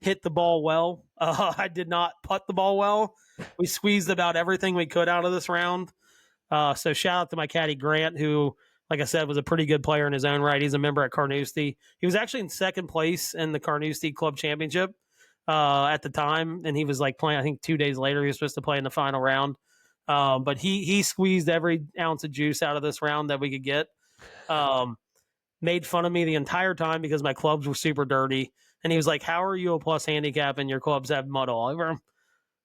hit the ball well. I did not putt the ball well. We squeezed about everything we could out of this round. So shout out to my caddy, Grant, who, like I said, was a pretty good player in his own right. He's a member at Carnoustie. He was actually in second place in the Carnoustie Club Championship at the time, and he was playing, I think 2 days later, he was supposed to play in the final round. But he squeezed every ounce of juice out of this round that we could get. Made fun of me the entire time because my clubs were super dirty. And he was like, "How are you a plus handicap and your clubs have mud all over them?"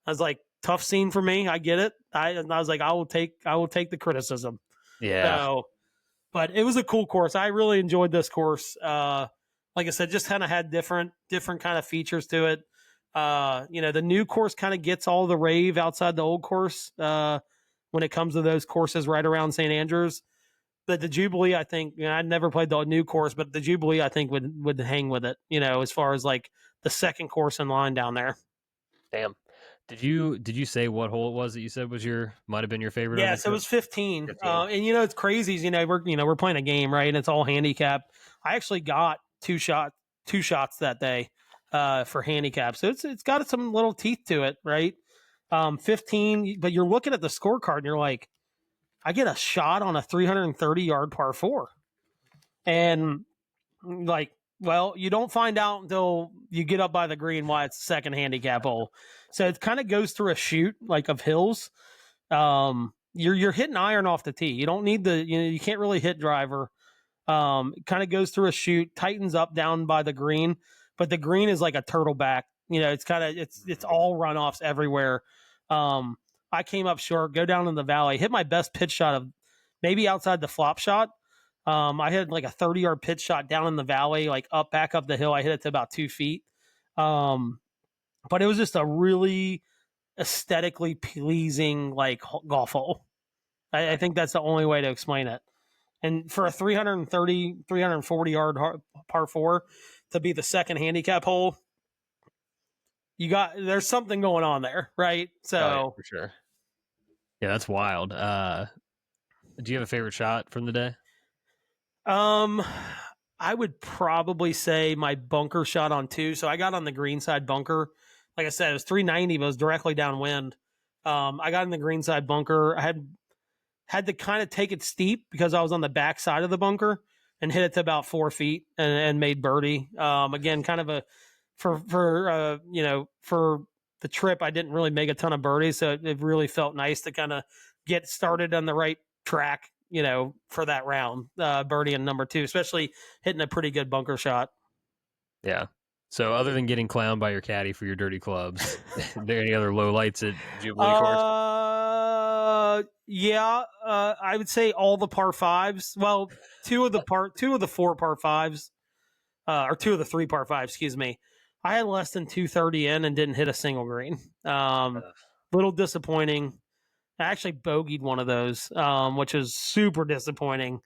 I was like, "Tough scene for me. I get it." I was like, "I will take the criticism." Yeah. So, but it was a cool course. I really enjoyed this course. Like I said, just kind of had different kind of features to it. The new course kind of gets all the rave outside the old course when it comes to those courses right around St. Andrews. But the Jubilee, I think, I'd never played the new course, but the Jubilee, I think, would hang with it, as far as the second course in line down there. Damn. Did you say what hole it was that you said might have been your favorite? Yeah, so it was 15. And it's crazy. We're playing a game, right? And it's all handicap. I actually got two shots that day for handicap. So it's got some little teeth to it, right? 15, but you're looking at the scorecard and you're like, I get a shot on a 330-yard par 4. And well, you don't find out until you get up by the green why it's the second handicap hole. So it kind of goes through a chute of hills. You're hitting iron off the tee. You don't need you can't really hit driver. It kind of goes through a chute, tightens up down by the green, but the green is like a turtleback. It's all runoffs everywhere. I came up short, go down in the valley, hit my best pitch shot of maybe outside the flop shot. I had a 30-yard pitch shot down in the valley, back up the hill. I hit it to about 2 feet. But it was just a really aesthetically pleasing golf hole. I think that's the only way to explain it. And for a 340-yard par 4 to be the second handicap hole, there's something going on there, right? So yeah, for sure. Yeah, that's wild. Do you have a favorite shot from the day? I would probably say my bunker shot on 2. So I got on the green side bunker. Like I said, it was 390, but it was directly downwind. I got in the green side bunker. I had to kind of take it steep because I was on the back side of the bunker and hit it to about 4 feet and made birdie. Again, kind of for the trip, I didn't really make a ton of birdies, so it really felt nice to kind of get started on the right track, for that round, birdie in number 2, especially hitting a pretty good bunker shot. Yeah. So other than getting clowned by your caddy for your dirty clubs, are there any other lowlights at Jubilee course? Yeah. I would say all the par 5s. Well, two of the 4 par 5s, or 2 of the 3 par 5s, excuse me. I had less than 230 in and didn't hit a single green. Little disappointing. I actually bogeyed one of those, which was super disappointing.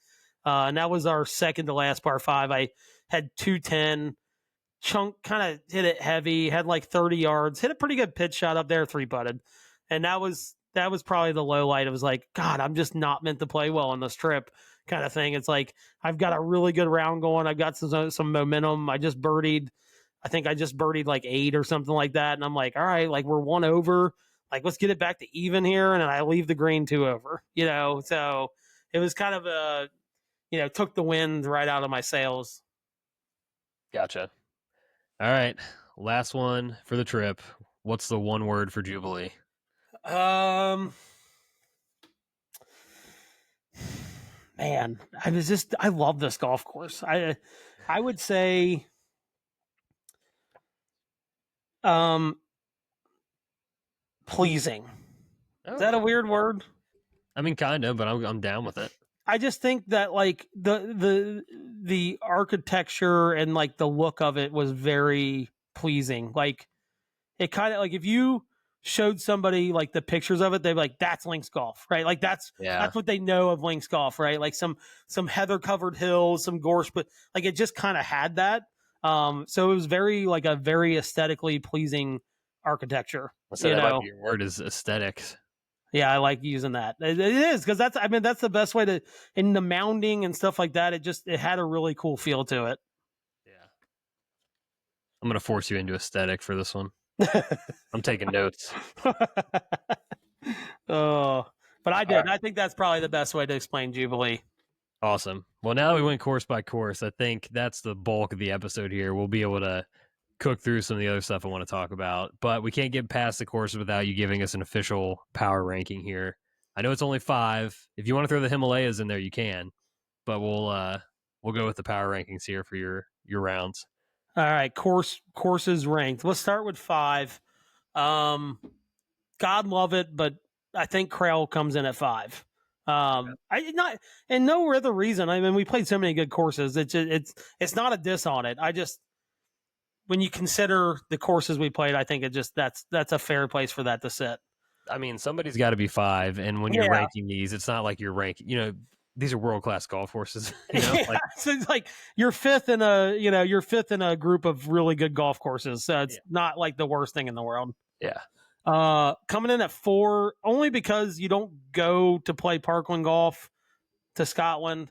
And that was our second to last par 5. I had 210, chunk, kind of hit it heavy, had 30 yards, hit a pretty good pitch shot up there, 3-putted. And that was probably the low light. It was like, God, I'm just not meant to play well on this trip kind of thing. It's like, I've got a really good round going. I've got some momentum. I just birdied. I think I just birdied like 8 or something like that. And I'm like, all right, like we're 1 over. Like, let's get it back to even here. And then I leave the green 2 over, So it was kind of took the wind right out of my sails. Gotcha. All right. Last one for the trip. What's the one word for Jubilee? Man, I love this golf course. I would say, pleasing. Okay. Is that a weird word? I mean, kind of, but I'm down with it. I just think that like the architecture and like the look of it was very pleasing. Like it kind of like if you showed somebody like the pictures of it, they'd be like, "That's Links Golf, right?" Like that's what they know of Links Golf, right? Like some heather covered hills, some gorse, but like it just kind of had that. So it was very like a very aesthetically pleasing architecture. So that might be your word is aesthetics. Yeah, I like using that. It is because that's the best way to in the mounding and stuff like that. It had a really cool feel to it. Yeah, I'm gonna force you into aesthetic for this one. I'm taking notes. Oh, but I did. Right. I think that's probably the best way to explain Jubilee. Awesome. Well, now that we went course by course, I think that's the bulk of the episode here. We'll be able to cook through some of the other stuff I want to talk about, but we can't get past the course without you giving us an official power ranking here. I know it's only 5. If you want to throw the Himalayas in there, you can, but we'll go with the power rankings here for your rounds. All right, courses ranked. Let's start with 5. God love it, but I think Crail comes in at 5. No other reason. I mean, we played so many good courses. It's not a diss on it. I just, when you consider the courses we played, I think that's a fair place for that to sit. I mean, somebody's got to be 5, and when you're ranking these, it's not like you're ranking. These are world-class golf courses. So it's like you're fifth in a group of really good golf courses. So it's not like the worst thing in the world. Yeah. Coming in at 4, only because you don't go to play Parkland golf to Scotland.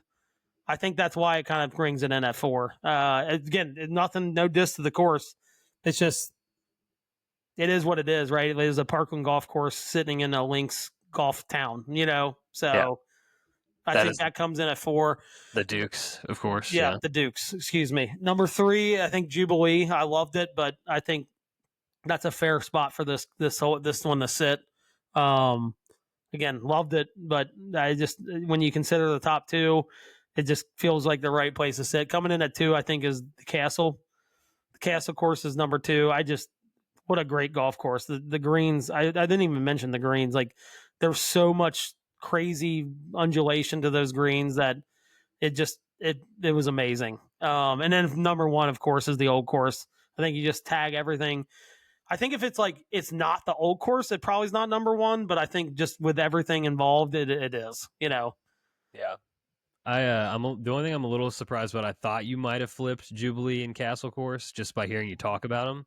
I think that's why it kind of brings it in at 4. Again, no diss to the course. It's just, it is what it is, right? It is a Parkland golf course sitting in a Links golf town, So yeah. I think that comes in at 4. The Dukes, of course. Yeah, the Dukes. Excuse me. Number 3, I think Jubilee. I loved it, but I think that's a fair spot for this one to sit. Again, loved it, but I just, when you consider the top 2, it just feels like the right place to sit. Coming in at 2, I think, is the Castle. The Castle course is number 2. What a great golf course. The greens, I didn't even mention the greens. Like, there's so much crazy undulation to those greens that it was amazing. And then number 1, of course, is the Old Course. I think you just tag everything. I think if it's like it's not the Old Course, it probably is not number 1. But I think just with everything involved, it is. Yeah. I'm the only thing I'm a little surprised about. I thought you might have flipped Jubilee and Castle Course just by hearing you talk about them.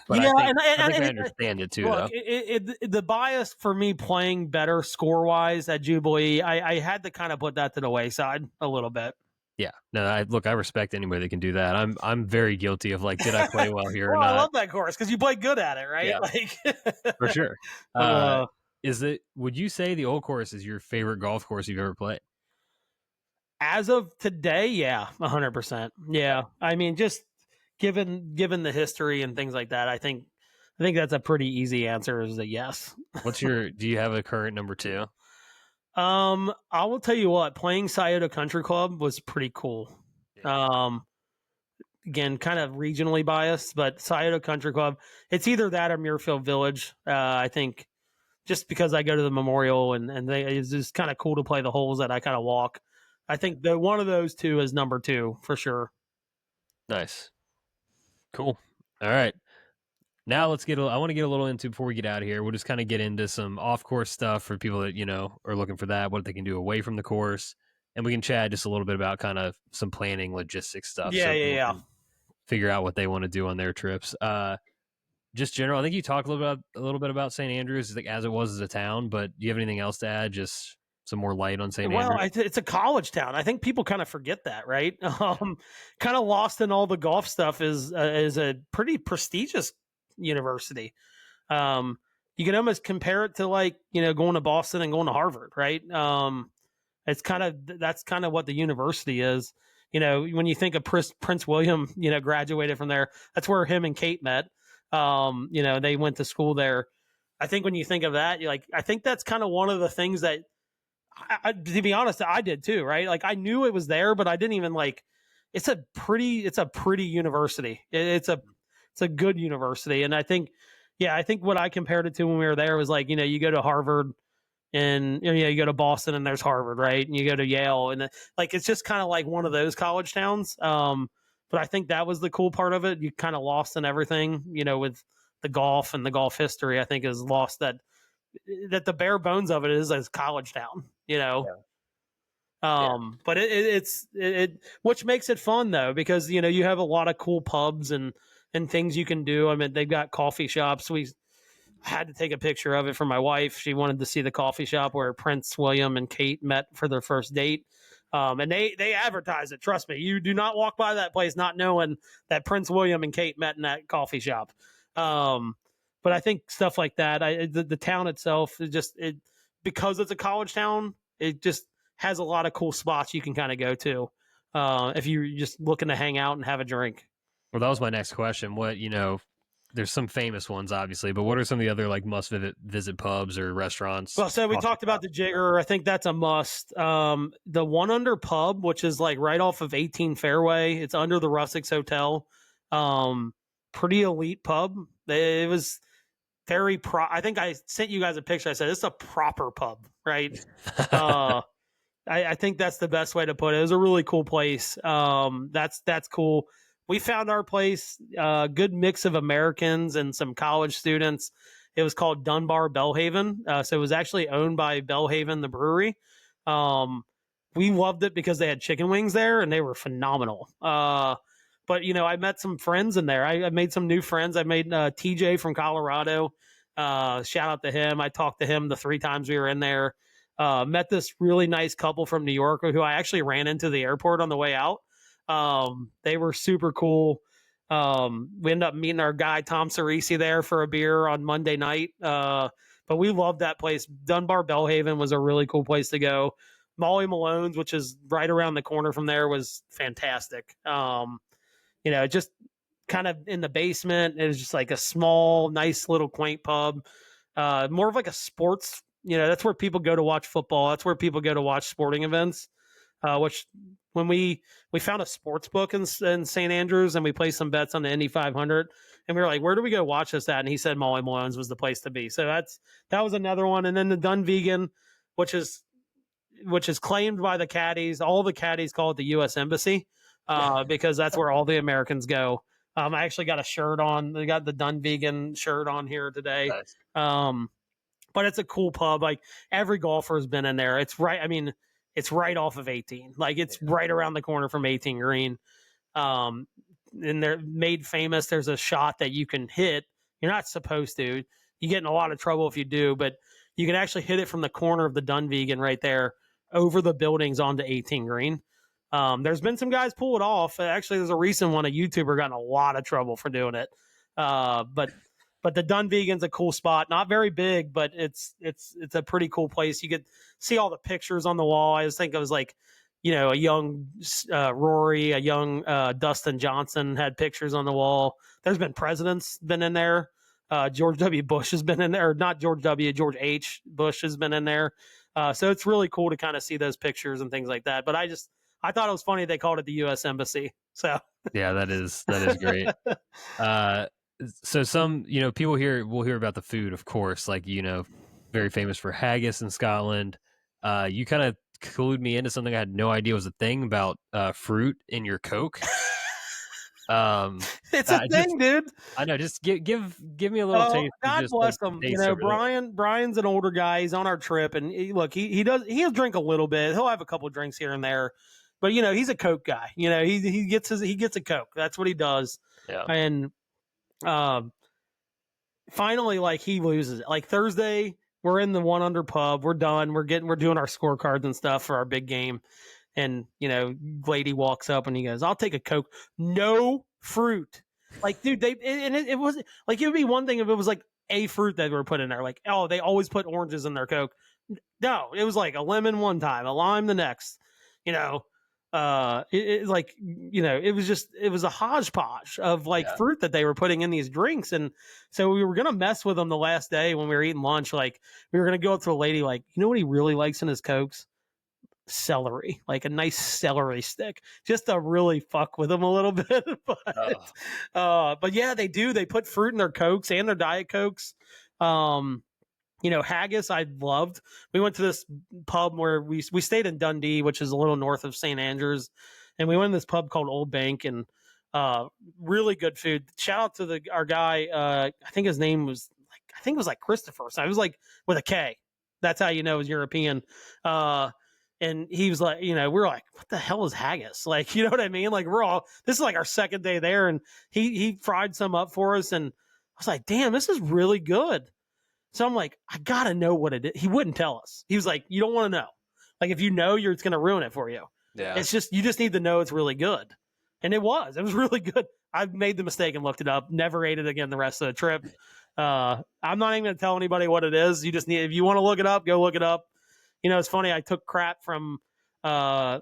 But yeah, I think I understand it too. Look, the bias for me playing better score wise at Jubilee, I had to kind of put that to the wayside a little bit. Yeah, no, I respect anybody that can do that. I'm very guilty of like, did I play well here or not? I love that course because you play good at it, right? Yeah, like, for sure. Would you say the Old Course is your favorite golf course you've ever played? As of today, yeah, 100%. Yeah, I mean, just given the history and things like that, I think that's a pretty easy answer. Is a yes. Do you have a current number 2? I will tell you what, playing Scioto Country Club was pretty cool. Yeah. Again, kind of regionally biased, but Scioto Country Club, it's either that or Muirfield Village. I think just because I go to the Memorial and it's just kind of cool to play the holes that I kind of walk. I think that one of those 2 is number 2 for sure. Nice. Cool. All right. Now I want to get a little into, before we get out of here, we'll just kind of get into some off-course stuff for people that, are looking for that, what they can do away from the course. And we can chat just a little bit about kind of some planning logistics stuff. Yeah. Figure out what they want to do on their trips. Just general, I think you talked a little bit about St. Andrews, like as it was as a town, but do you have anything else to add? Just some more light on St. Well, Andrews? it's a college town. I think people kind of forget that, right? Kind of lost in all the golf stuff is a pretty prestigious university. You can almost compare it to like, going to Boston and going to Harvard, right? That's kind of what the university is. When you think of Prince William, graduated from there, that's where him and Kate met. They went to school there. I think when you think of that, I think that's kind of one of the things that, to be honest, I did too, right? Like I knew it was there, but I didn't even it's a pretty university. It's a good university. And I think what I compared it to when we were there was like, you go to Harvard and you go to Boston and there's Harvard, right? And you go to Yale and it's just kind of like one of those college towns. But I think that was the cool part of it. You kind of lost in everything, with the golf and the golf history. I think is lost that the bare bones of it is as college town, Yeah. But it's which makes it fun though, because you have a lot of cool pubs and things you can do. I mean, they've got coffee shops. We had to take a picture of it for my wife. She wanted to see the coffee shop where Prince William and Kate met for their first date. And they advertise it. Trust me, you do not walk by that place not knowing that Prince William and Kate met in that coffee shop. But I think stuff like that, the town itself is just because it's a college town. It just has a lot of cool spots you can kind of go to if you're just looking to hang out and have a drink. Well, that was my next question. What, there's some famous ones, obviously, but what are some of the other like must visit pubs or restaurants? Well, so we talked about the Jigger. I think that's a must. The One Under Pub, which is like right off of 18 Fairway. It's under the Russicks Hotel. Pretty elite pub. It was very I think I sent you guys a picture. I said, it's a proper pub, right? I think that's the best way to put it. It was a really cool place. That's cool. We found our place, good mix of Americans and some college students. It was called Dunbar Belhaven. So it was actually owned by Belhaven, the brewery. We loved it because they had chicken wings there and they were phenomenal. But, I met some friends in there. I made some new friends. I made TJ from Colorado. Shout out to him. I talked to him the 3 times we were in there. Met this really nice couple from New York who I actually ran into the airport on the way out. They were super cool. We ended up meeting our guy, Tom Cerisi, there for a beer on Monday night. But we loved that place. Dunbar Belhaven was a really cool place to go. Molly Malone's, which is right around the corner from there, was fantastic. Just kind of in the basement. It was just like a small, nice little quaint pub. More of like a sports, that's where people go to watch football. That's where people go to watch sporting events. Which when we found a sports book in St. Andrews and we placed some bets on the Indy 500 and we were like, where do we go watch this at? And he said Molly Malone's was the place to be. So that was another one. And then the Dunvegan, which is claimed by the caddies. All the caddies call it the U.S. Embassy because that's where all the Americans go. I actually got a shirt on. They got the Dunvegan shirt on here today. Nice. But it's a cool pub. Like every golfer has been in there. It's right. I mean, it's right off of 18. Like it's right around the corner from 18 Green. And they're made famous. There's a shot that you can hit. You're not supposed to. You get in a lot of trouble if you do, but you can actually hit it from the corner of the Dunvegan right there over the buildings onto 18 Green. There's been some guys pull it off. Actually, there's a recent one, a YouTuber got in a lot of trouble for doing it. But the Dunvegan's a cool spot. Not very big, but it's a pretty cool place. You could see all the pictures on the wall. I just think it was like, a young Rory, a young Dustin Johnson had pictures on the wall. There's been presidents been in there. George W. Bush has been in there. Or not George W. George H. Bush has been in there. So it's really cool to kind of see those pictures and things like that. But I thought it was funny they called it the U.S. Embassy. So yeah, that is great. So some, people will hear about the food, of course, like, very famous for haggis in Scotland. You kind of clued me into something I had no idea was a thing about fruit in your Coke. It's a thing, dude. I know. Just give me a little taste. God bless him. Brian's an older guy. He's on our trip, and he'll drink a little bit. He'll have a couple of drinks here and there, but he's a Coke guy. He gets a Coke. That's what he does. Yeah. And finally, like he loses it. Like Thursday, We're in the 1 under pub. We're done. We're doing our scorecards and stuff for our big game. And, lady walks up and he goes, I'll take a Coke. No fruit. Like, dude, it wasn't like, it would be one thing if it was like a fruit that were put in there. Like, oh, they always put oranges in their Coke. No, it was like a lemon one time, a lime the next, it was a hodgepodge of fruit that they were putting in these drinks. And so we were going to mess with them the last day when we were eating lunch. Like, we were going to go up to a lady, like, you know what he really likes in his Cokes? Celery, like a nice celery stick, just to really fuck with them a little bit. But yeah, they do. They put fruit in their Cokes and their Diet Cokes. Haggis I loved. We went to this pub where we stayed in Dundee, which is a little north of St. Andrews, and we went to this pub called Old Bank, and really good food. Shout out to our guy. I think his name was Christopher. So it was like with a K. That's how you know he's European. And he was like, we're like, what the hell is haggis? Like, you know what I mean? Like, this is like our second day there, and he fried some up for us, and I was like, damn, this is really good. So I'm like, I gotta know what it is. He wouldn't tell us. He was like, you don't want to know. Like, if you know, it's gonna ruin it for you. Yeah. It's just, you just need to know it's really good. And it was really good. I made the mistake and looked it up. Never ate it again the rest of the trip. I'm not even gonna tell anybody what it is. You just need, if you want to look it up, go look it up. It's funny. I took crap from my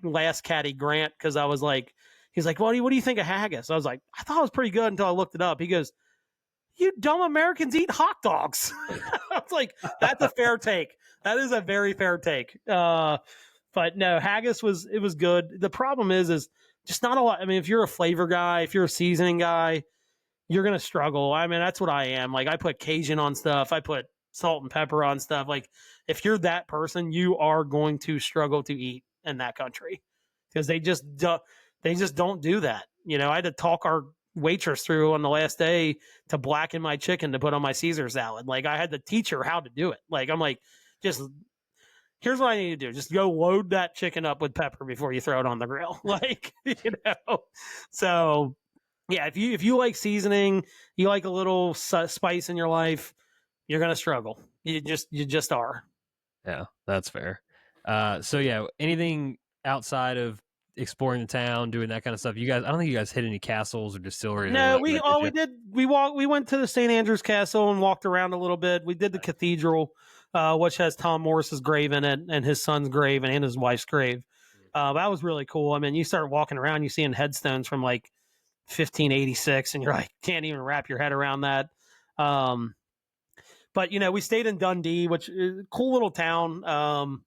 last caddy, Grant, because I was like, he's like, what do you think of haggis? I was like, I thought it was pretty good until I looked it up. He goes, you dumb Americans eat hot dogs. I was like, that's a fair take. That is a very fair take. But no, haggis was good. The problem is just not a lot. I mean, if you're a flavor guy, if you're a seasoning guy, you're going to struggle. I mean, that's what I am. Like, I put Cajun on stuff. I put salt and pepper on stuff. Like, if you're that person, you are going to struggle to eat in that country because they just don't do that. I had to talk our waitress through on the last day to blacken my chicken to put on my Caesar salad. Like, I had to teach her how to do it. Like, I'm like, just here's what I need to do. Just go load that chicken up with pepper before you throw it on the grill. Like, so yeah, if you like seasoning, you like a little spice in your life, you're going to struggle. You just are. Yeah, that's fair. So yeah, anything outside of exploring the town, doing that kind of stuff, you guys, I don't think you guys hit any castles or distilleries. No, we did. We went to the St. Andrews Castle and walked around a little bit. We did the cathedral, which has Tom Morris's grave in it, and his son's grave and his wife's grave. That was really cool. I mean, you start walking around, you seeing headstones from like 1586, and you're like, can't even wrap your head around that. But we stayed in Dundee, which is a cool little town.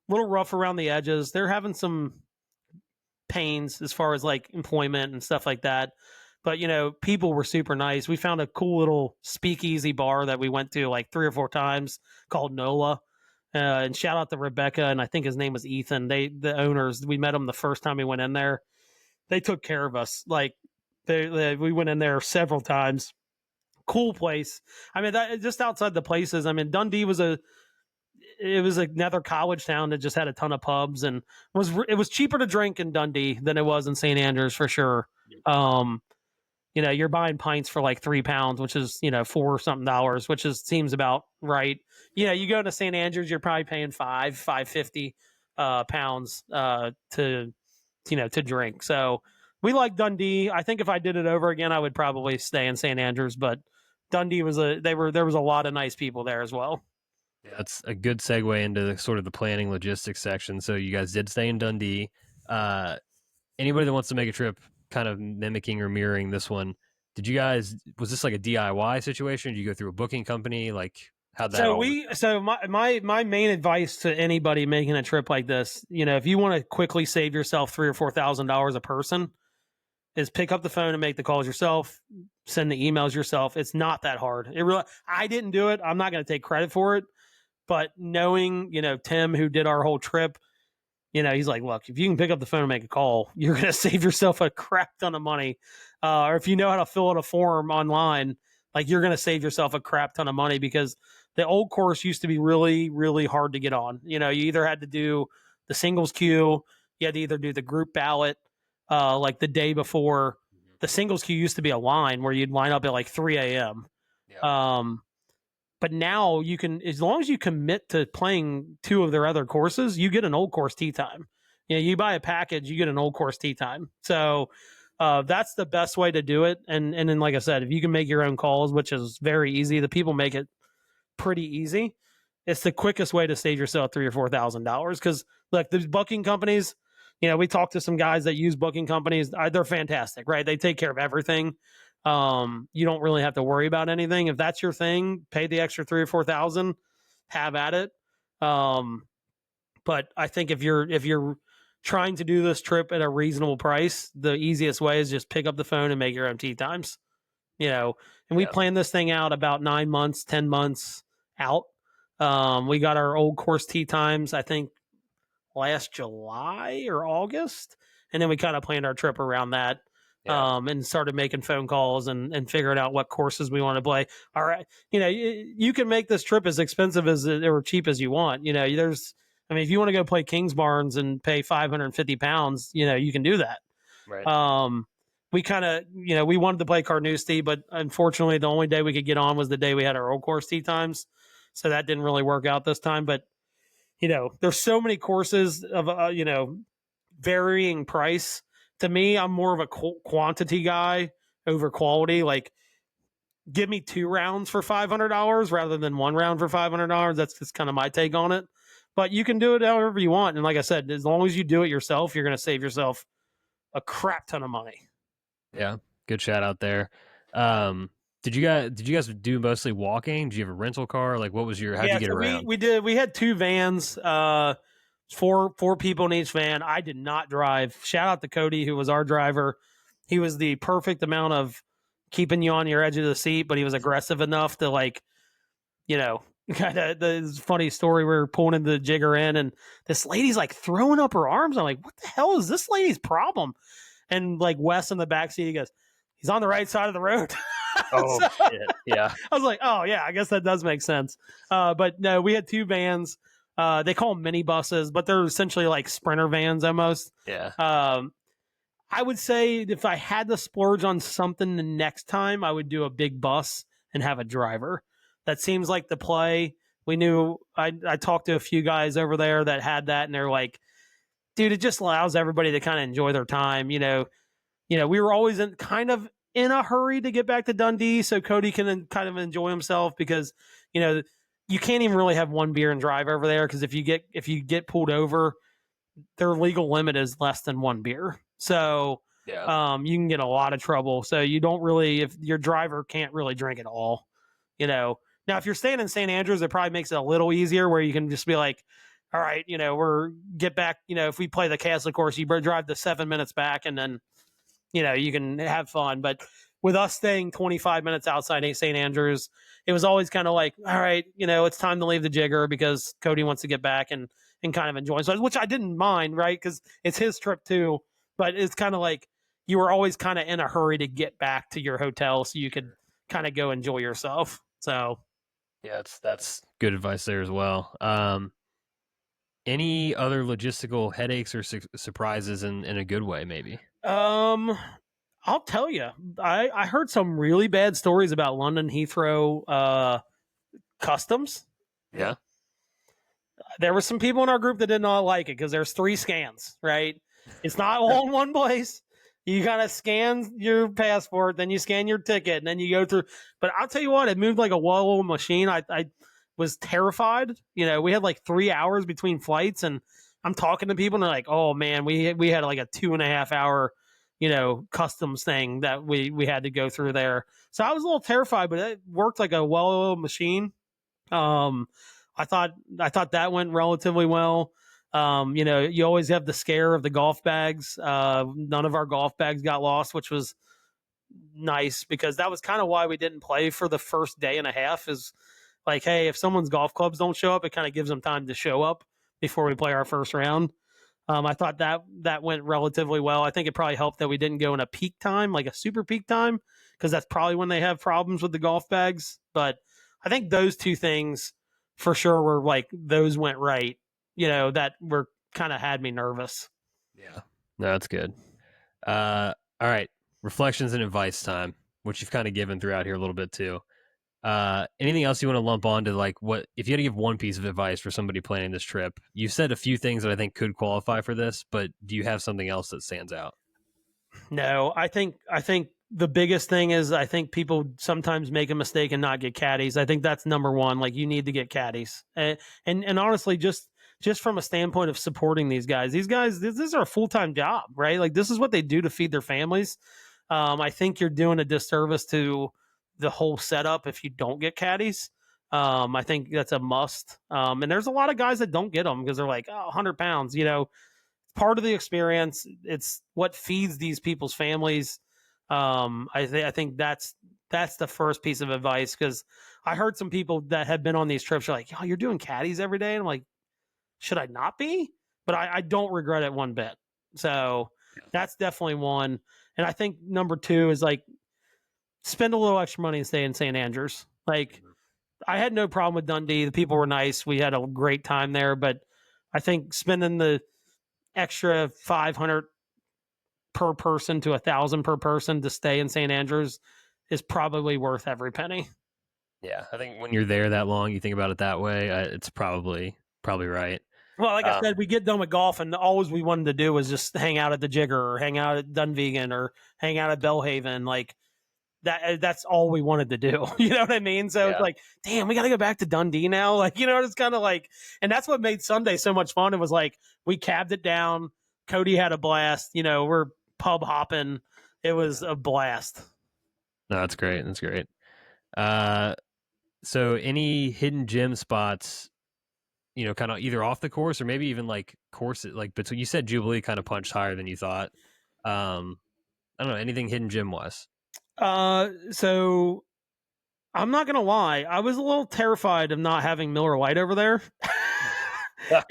Little rough around the edges. They're having some pains as far as like employment and stuff like that. But people were super nice. We found a cool little speakeasy bar that we went to like 3 or 4 times called NOLA. And shout out to Rebecca, and I think his name was Ethan. The owners, we met them the first time we went in there. They took care of us. Like we went in there several times. Cool place. I mean, that just outside the places. I mean, Dundee was another college town that just had a ton of pubs, and it was cheaper to drink in Dundee than it was in St. Andrews for sure. You're buying pints for like £3, which is $4 something, which seems about right. You go to St. Andrews, you're probably paying £5.50 pounds to drink. So we like Dundee. I think if I did it over again, I would probably stay in St. Andrews, but Dundee there was a lot of nice people there as well. Yeah, that's a good segue into the sort of the planning logistics section. So you guys did stay in Dundee. Anybody that wants to make a trip kind of mimicking or mirroring this one, was this like a DIY situation? Did you go through a booking company? Like, how'd that So my main advice to anybody making a trip like this, if you want to quickly save yourself $3,000 or $4,000 a person, is pick up the phone and make the calls yourself, send the emails yourself. It's not that hard. I didn't do it. I'm not going to take credit for it, but knowing, Tim, who did our whole trip, he's like, look, if you can pick up the phone and make a call, you're going to save yourself a crap ton of money. Or if you know how to fill out a form online, like, you're going to save yourself a crap ton of money, because the old course used to be really, really hard to get on. You either had to do the singles queue, you had to either do the group ballot, like the day before. The singles queue used to be a line where you'd line up at like 3 a.m. Yeah. But now you can, as long as you commit to playing 2 of their other courses, you get an old course tee time. You buy a package, you get an old course tee time. So that's the best way to do it. And then, like I said, if you can make your own calls, which is very easy, the people make it pretty easy. It's the quickest way to save yourself $3,000 or $4,000. Because look, these booking companies, we talked to some guys that use booking companies. They're fantastic, right? They take care of everything. You don't really have to worry about anything. If that's your thing, pay the extra $3,000 or $4,000, have at it. But I think if you're trying to do this trip at a reasonable price, the easiest way is just pick up the phone and make your own tee times. And we planned this thing out about 9 months, 10 months out. We got our old course tee times, I think, last July or August. And then we kind of planned our trip around that. And started making phone calls and figuring out what courses we want to play. All right. You can make this trip as expensive as or cheap as you want. If you want to go play Kings Barnes and pay 550 pounds, you can do that. Right. We kind of, we wanted to play Carnoustie, but unfortunately the only day we could get on was the day we had our old course tee times. So that didn't really work out this time. But, there's so many courses of, varying price. To me, I'm more of a quantity guy over quality. Like, give me 2 rounds for $500 rather than 1 round for $500. That's just kind of my take on it. But you can do it however you want. And like I said, as long as you do it yourself, you're going to save yourself a crap ton of money. Yeah, good shout out there. Did you guys do mostly walking? Did you have a rental car? Like, what was how'd you get around? We did. We had 2 vans. Four people in each van. I did not drive. Shout out to Cody, who was our driver. He was the perfect amount of keeping you on your edge of the seat, but he was aggressive enough to kind of the funny story. We were pulling into the Jigger in and this lady's like throwing up her arms. I'm like, what the hell is this lady's problem? And like Wes in the backseat, he goes, he's on the right side of the road. Oh, shit. Yeah. I was like, oh yeah, I guess that does make sense. But no, we had 2 vans. They call them minibuses, but they're essentially like Sprinter vans almost. Yeah. I would say if I had to splurge on something the next time, I would do a big bus and have a driver. That seems like the play. We knew I talked to a few guys over there that had that, and they're like, dude, it just allows everybody to kind of enjoy their time. We were always kind of in a hurry to get back to Dundee so Cody can kind of enjoy himself because, you can't even really have 1 beer and drive over there because if you get pulled over, their legal limit is less than 1 beer. So you can get a lot of trouble. So you don't really, if your driver can't really drink at all, Now, if you're staying in St. Andrews, it probably makes it a little easier where you can just be like, all right, get back, if we play the Castle course, you drive the 7 minutes back and then, you can have fun. But with us staying 25 minutes outside St. Andrews, it was always kind of like, all right, it's time to leave the Jigger because Cody wants to get back and kind of enjoy. So, which I didn't mind, right? Because it's his trip too. But it's kind of like you were always kind of in a hurry to get back to your hotel so you could kind of go enjoy yourself. So, yeah, that's good advice there as well. Any other logistical headaches or surprises in a good way, maybe? I'll tell you, I heard some really bad stories about London Heathrow customs. Yeah. There were some people in our group that did not like it because there's 3 scans, right? It's not all in one place. You gotta scan your passport, then you scan your ticket, and then you go through. But I'll tell you what, it moved like a well-oiled machine. I was terrified. We had like 3 hours between flights, and I'm talking to people, and they're like, "Oh man, we had like a 2.5 hour." Customs thing that we had to go through there. So I was a little terrified, but it worked like a well-oiled machine. I thought that went relatively well. You always have the scare of the golf bags. None of our golf bags got lost, which was nice because that was kind of why we didn't play for the first day and a half is like, hey, if someone's golf clubs don't show up, it kind of gives them time to show up before we play our first round. I thought that went relatively well. I think it probably helped that we didn't go in a peak time, like a super peak time, because that's probably when they have problems with the golf bags. But I think those 2 things for sure were like, those went right, that were kind of had me nervous. Yeah, no, that's good. All right. Reflections and advice time, which you've kind of given throughout here a little bit too. Anything else you want to lump on to, like, what if you had to give one piece of advice for somebody planning this trip? You said a few things that I think could qualify for this, but do you have something else that stands out? No, I think the biggest thing is I think people sometimes make a mistake and not get caddies. I think that's number one. Like, you need to get caddies, and honestly, just from a standpoint of supporting these guys, this is a full time job, right? Like, this is what they do to feed their families. I think you're doing a disservice to the whole setup if you don't get caddies. I think that's a must. And there's a lot of guys that don't get them because they're like, oh, 100 pounds, part of the experience. It's what feeds these people's families. I think that's the first piece of advice, because I heard some people that have been on these trips are like, "Oh, you're doing caddies every day," and I'm like, "Should I not be?" But I don't regret it one bit. So that's definitely one. And I think number two is like, spend a little extra money and stay in St. Andrews. Like, I had no problem with Dundee. The people were nice. We had a great time there, but I think spending the extra 500 per person to 1,000 per person to stay in St. Andrews is probably worth every penny. Yeah, I think when you're there that long, you think about it that way. It's probably right. Well, like I said, we get done with golf, and all we wanted to do was just hang out at the Jigger, or hang out at Dunvegan, or hang out at Belhaven. Like, that's all we wanted to do. You know what I mean? So It's like, damn, we got to go back to Dundee now. Like, it's kind of like, and that's what made Sunday so much fun. It was like, we cabbed it down. Cody had a blast. We're pub hopping. It was a blast. No, that's great. That's great. So any hidden gem spots, kind of either off the course or maybe even like courses, like between, you said Jubilee kind of punched higher than you thought. I don't know, anything hidden gem wise. So I'm not gonna lie, I was a little terrified of not having Miller Lite over there.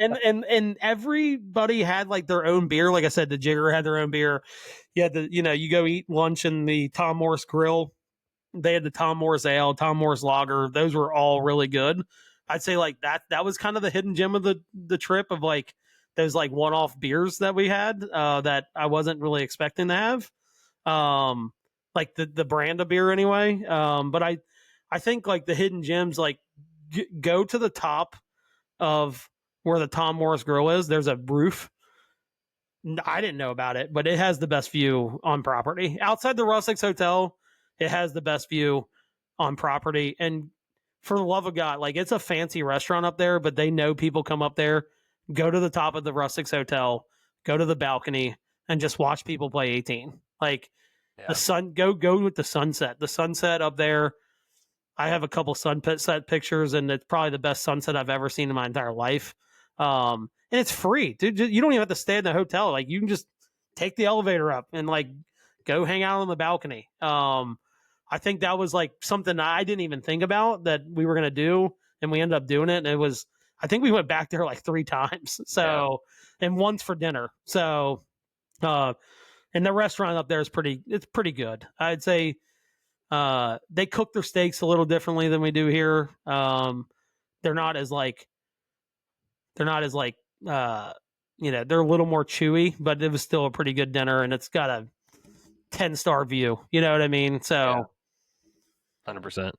and everybody had like their own beer. Like I said, the Jigger had their own beer. You had you go eat lunch in the Tom Morris Grill. They had the Tom Morris Ale, Tom Morris Lager. Those were all really good. I'd say like that was kind of the hidden gem of the trip, of like those like one-off beers that we had that I wasn't really expecting to have. Like the brand of beer anyway. But I think like the hidden gems, like go to the top of where the Tom Morris Grill is. There's a roof. I didn't know about it, but it has the best view on property. Outside the Russell's Hotel, it has the best view on property. And for the love of God, like, it's a fancy restaurant up there, but they know people come up there. Go to the top of the Russell's Hotel, go to the balcony, and just watch people play 18. Like, the sun, go with the sunset. The sunset up there, I have a couple sunset pictures, and it's probably the best sunset I've ever seen in my entire life. And it's free, dude. You don't even have to stay in the hotel. Like, you can just take the elevator up and like go hang out on the balcony. I think that was like something I didn't even think about that we were going to do, and we ended up doing it. And I think we went back there like 3 times. So, and once for dinner. So, and the restaurant up there is it's pretty good. I'd say, they cook their steaks a little differently than we do here. They're not as they're a little more chewy, but it was still a pretty good dinner, and it's got a 10-star view. You know what I mean? So 100%.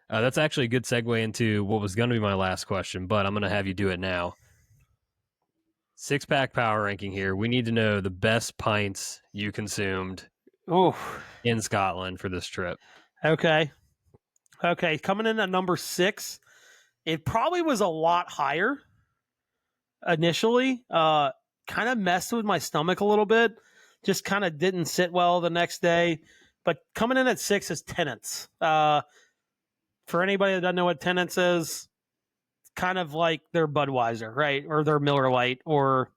That's actually a good segue into what was going to be my last question, but I'm going to have you do it now. 6-pack power ranking here. We need to know the best pints you consumed in Scotland for this trip. Okay. Coming in at number 6, it probably was a lot higher initially. Kind of messed with my stomach a little bit. Just kind of didn't sit well the next day. But coming in at 6 is Tennent's. For anybody that doesn't know what Tennent's is, it's kind of like their Budweiser, right? Or their Miller Lite, or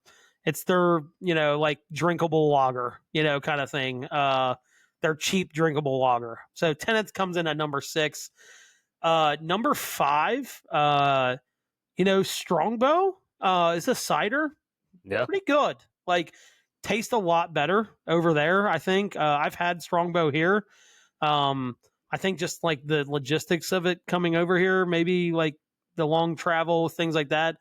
it's their, like drinkable lager, kind of thing. Their cheap drinkable lager. So Tennent's comes in at number 6. Number 5, Strongbow is a cider. Yeah. Pretty good. Like, tastes a lot better over there, I think. I've had Strongbow here. I think just like the logistics of it coming over here, maybe like the long travel, things like that.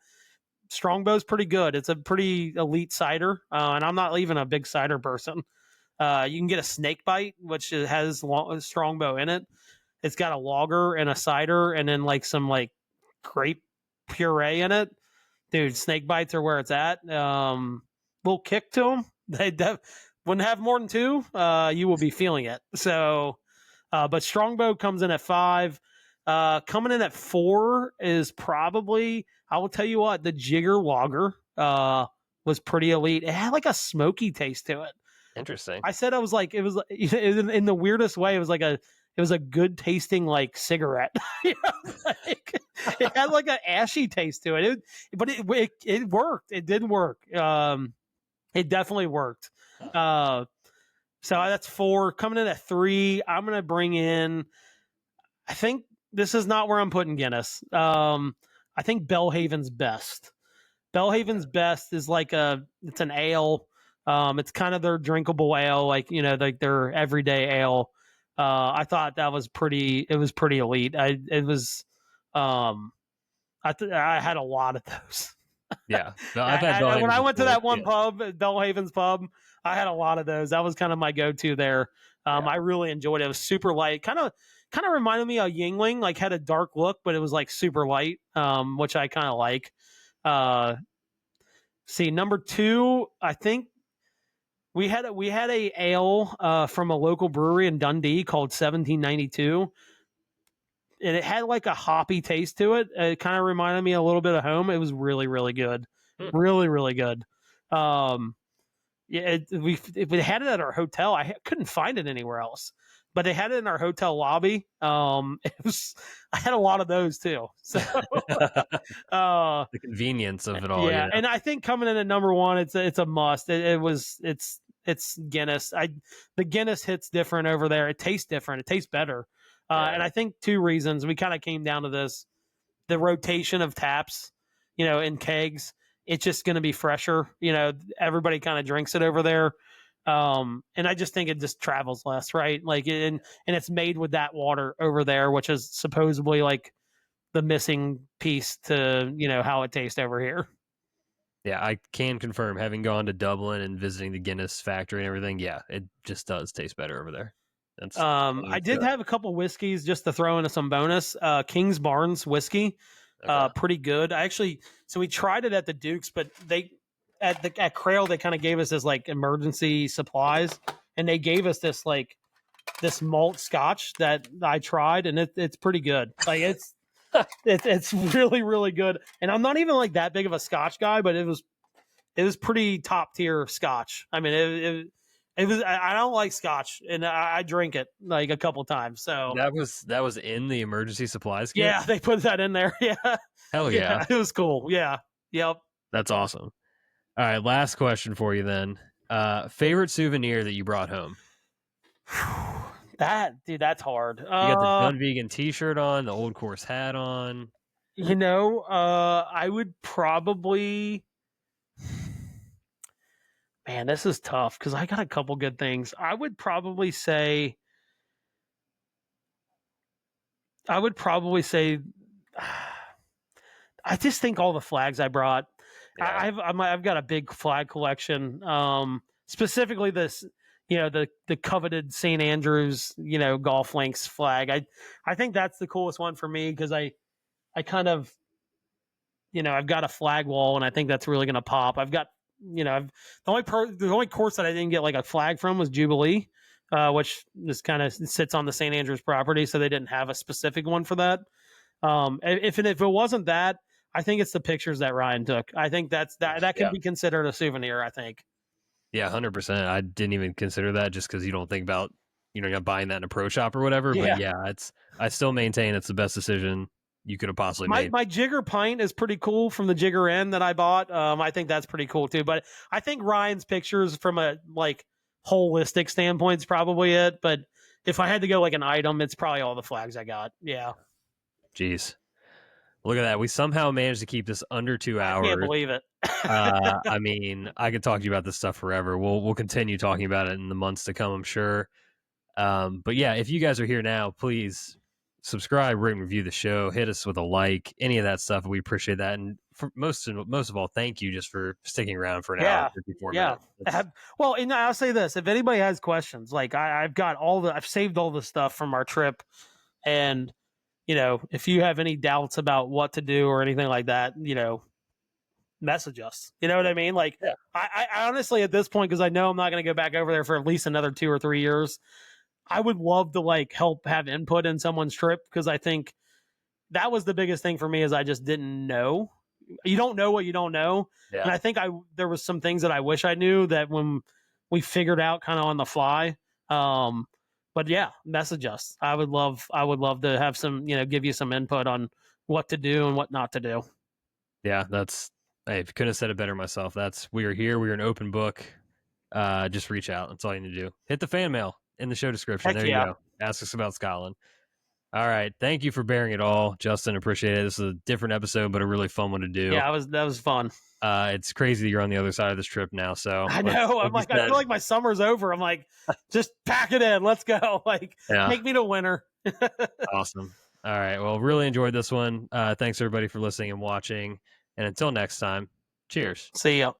Strongbow's pretty good. It's a pretty elite cider, and I'm not even a big cider person. You can get a snake bite, which has Strongbow in it. It's got a lager and a cider, and then like some like grape puree in it. Dude, snake bites are where it's at. Little kick to them. They wouldn't have more than two. You will be feeling it. So, but Strongbow comes in at 5. Coming in at 4 is probably, I will tell you what, the Jigger Lager was pretty elite. It had like a smoky taste to it. Interesting. I said it was in the weirdest way. It was a good tasting like cigarette. Like, it had like an ashy taste to it. But it worked. It did work. It definitely worked. So that's 4. Coming in at 3, I'm gonna bring in. I think this is not where I'm putting Guinness. I think Bellhaven's Best. Bellhaven's Best is it's an ale. It's kind of their drinkable ale, like like their everyday ale. I thought that was pretty. It was pretty elite. I had a lot of those. Yeah, no, I've had when I went to that one pub, Bellhaven's pub, I had a lot of those. That was kind of my go-to there. I really enjoyed it. It was super light, kind of reminded me of Yingling. Like had a dark look, but it was like super light, which I kind of like. See, number 2, I think we had a ale from a local brewery in Dundee called 1792. And it had like a hoppy taste to it. It kind of reminded me a little bit of home. It was really, really good. Really, really good. We had it at our hotel. I couldn't find it anywhere else, but they had it in our hotel lobby. I had a lot of those too. So the convenience of it all. Yeah. And I think coming in at number 1, it's a must. It's Guinness. The Guinness hits different over there. It tastes different. It tastes better. And I think 2 reasons. We kind of came down to this: the rotation of taps, in kegs. It's just going to be fresher. Everybody kind of drinks it over there. And I just think it just travels less, right? Like, and it's made with that water over there, which is supposedly like the missing piece to, how it tastes over here. Yeah, I can confirm, having gone to Dublin and visiting the Guinness factory and everything. Yeah, it just does taste better over there. I did have a couple whiskeys just to throw into some bonus. King's Barnes whiskey, pretty good. So we tried it at the Duke's, but at Crail they kind of gave us this like emergency supplies, and they gave us this this malt Scotch that I tried, and it's pretty good. Like it's really, really good. And I'm not even like that big of a Scotch guy, but it was pretty top tier Scotch. I mean, it was. I don't like Scotch, and I drink it like a couple times. So that was in the emergency supplies kit? Yeah, they put that in there. Yeah, hell yeah, it was cool. Yeah, yep. That's awesome. All right, last question for you then. Favorite souvenir that you brought home? That's hard. You got the Done Vegan T-shirt on, the Old Course hat on. I would probably. Man, this is tough because I got a couple good things. I would probably say. I just think all the flags I brought. Yeah. I've got a big flag collection. Specifically this, the coveted St. Andrews, golf links flag. I think that's the coolest one for me because I kind of, I've got a flag wall and I think that's really going to pop. I've got, the only course that I didn't get like a flag from was Jubilee, which just kind of sits on the St. Andrews property, so they didn't have a specific one for that. If it wasn't that, I think it's the pictures that Ryan took. I think that can be considered a souvenir. I think. Yeah, 100%. I didn't even consider that just because you don't think about you're buying that in a pro shop or whatever. Yeah. But yeah, I still maintain it's the best decision you could have possibly made. My Jigger pint is pretty cool from the Jigger Inn that I bought. I think that's pretty cool too. But I think Ryan's pictures from a holistic standpoint is probably it. But if I had to go like an item, it's probably all the flags I got. Yeah. Jeez. Look at that. We somehow managed to keep this under 2 hours. I can't believe it. I mean, I could talk to you about this stuff forever. We'll continue talking about it in the months to come, I'm sure. But yeah, if you guys are here now, please subscribe, rate, and review the show. Hit us with a like, any of that stuff. We appreciate that. And for most of all, thank you just for sticking around for an hour, 54 minutes. Well, and I'll say this: if anybody has questions, I've saved all the stuff from our trip. And, if you have any doubts about what to do or anything like that, message us. You know what I mean? Like, Yeah. I honestly, at this point, because I know I'm not going to go back over there for at least another 2 or 3 years, I would love to like help have input in someone's trip, because I think that was the biggest thing for me, is I just didn't know. You don't know what you don't know. Yeah. And I think there was some things that I wish I knew that when we figured out kind of on the fly. But yeah, message us. I would love to have some, give you some input on what to do and what not to do. Yeah, I couldn't have said it better myself. We are here. We are an open book. Just reach out. That's all you need to do. Hit the fan mail in the show description. Heck There yeah. you go. Ask us about Scotland. All right. Thank you for bearing it all, Justin. Appreciate it. This is a different episode, but a really fun one to do. Yeah, that was fun. It's crazy that you're on the other side of this trip now. So I know. I feel like my summer's over. I'm like, just pack it in. Let's go. Like, make me the winner. Awesome. All right. Well, really enjoyed this one. Thanks everybody for listening and watching. And until next time, cheers. See ya.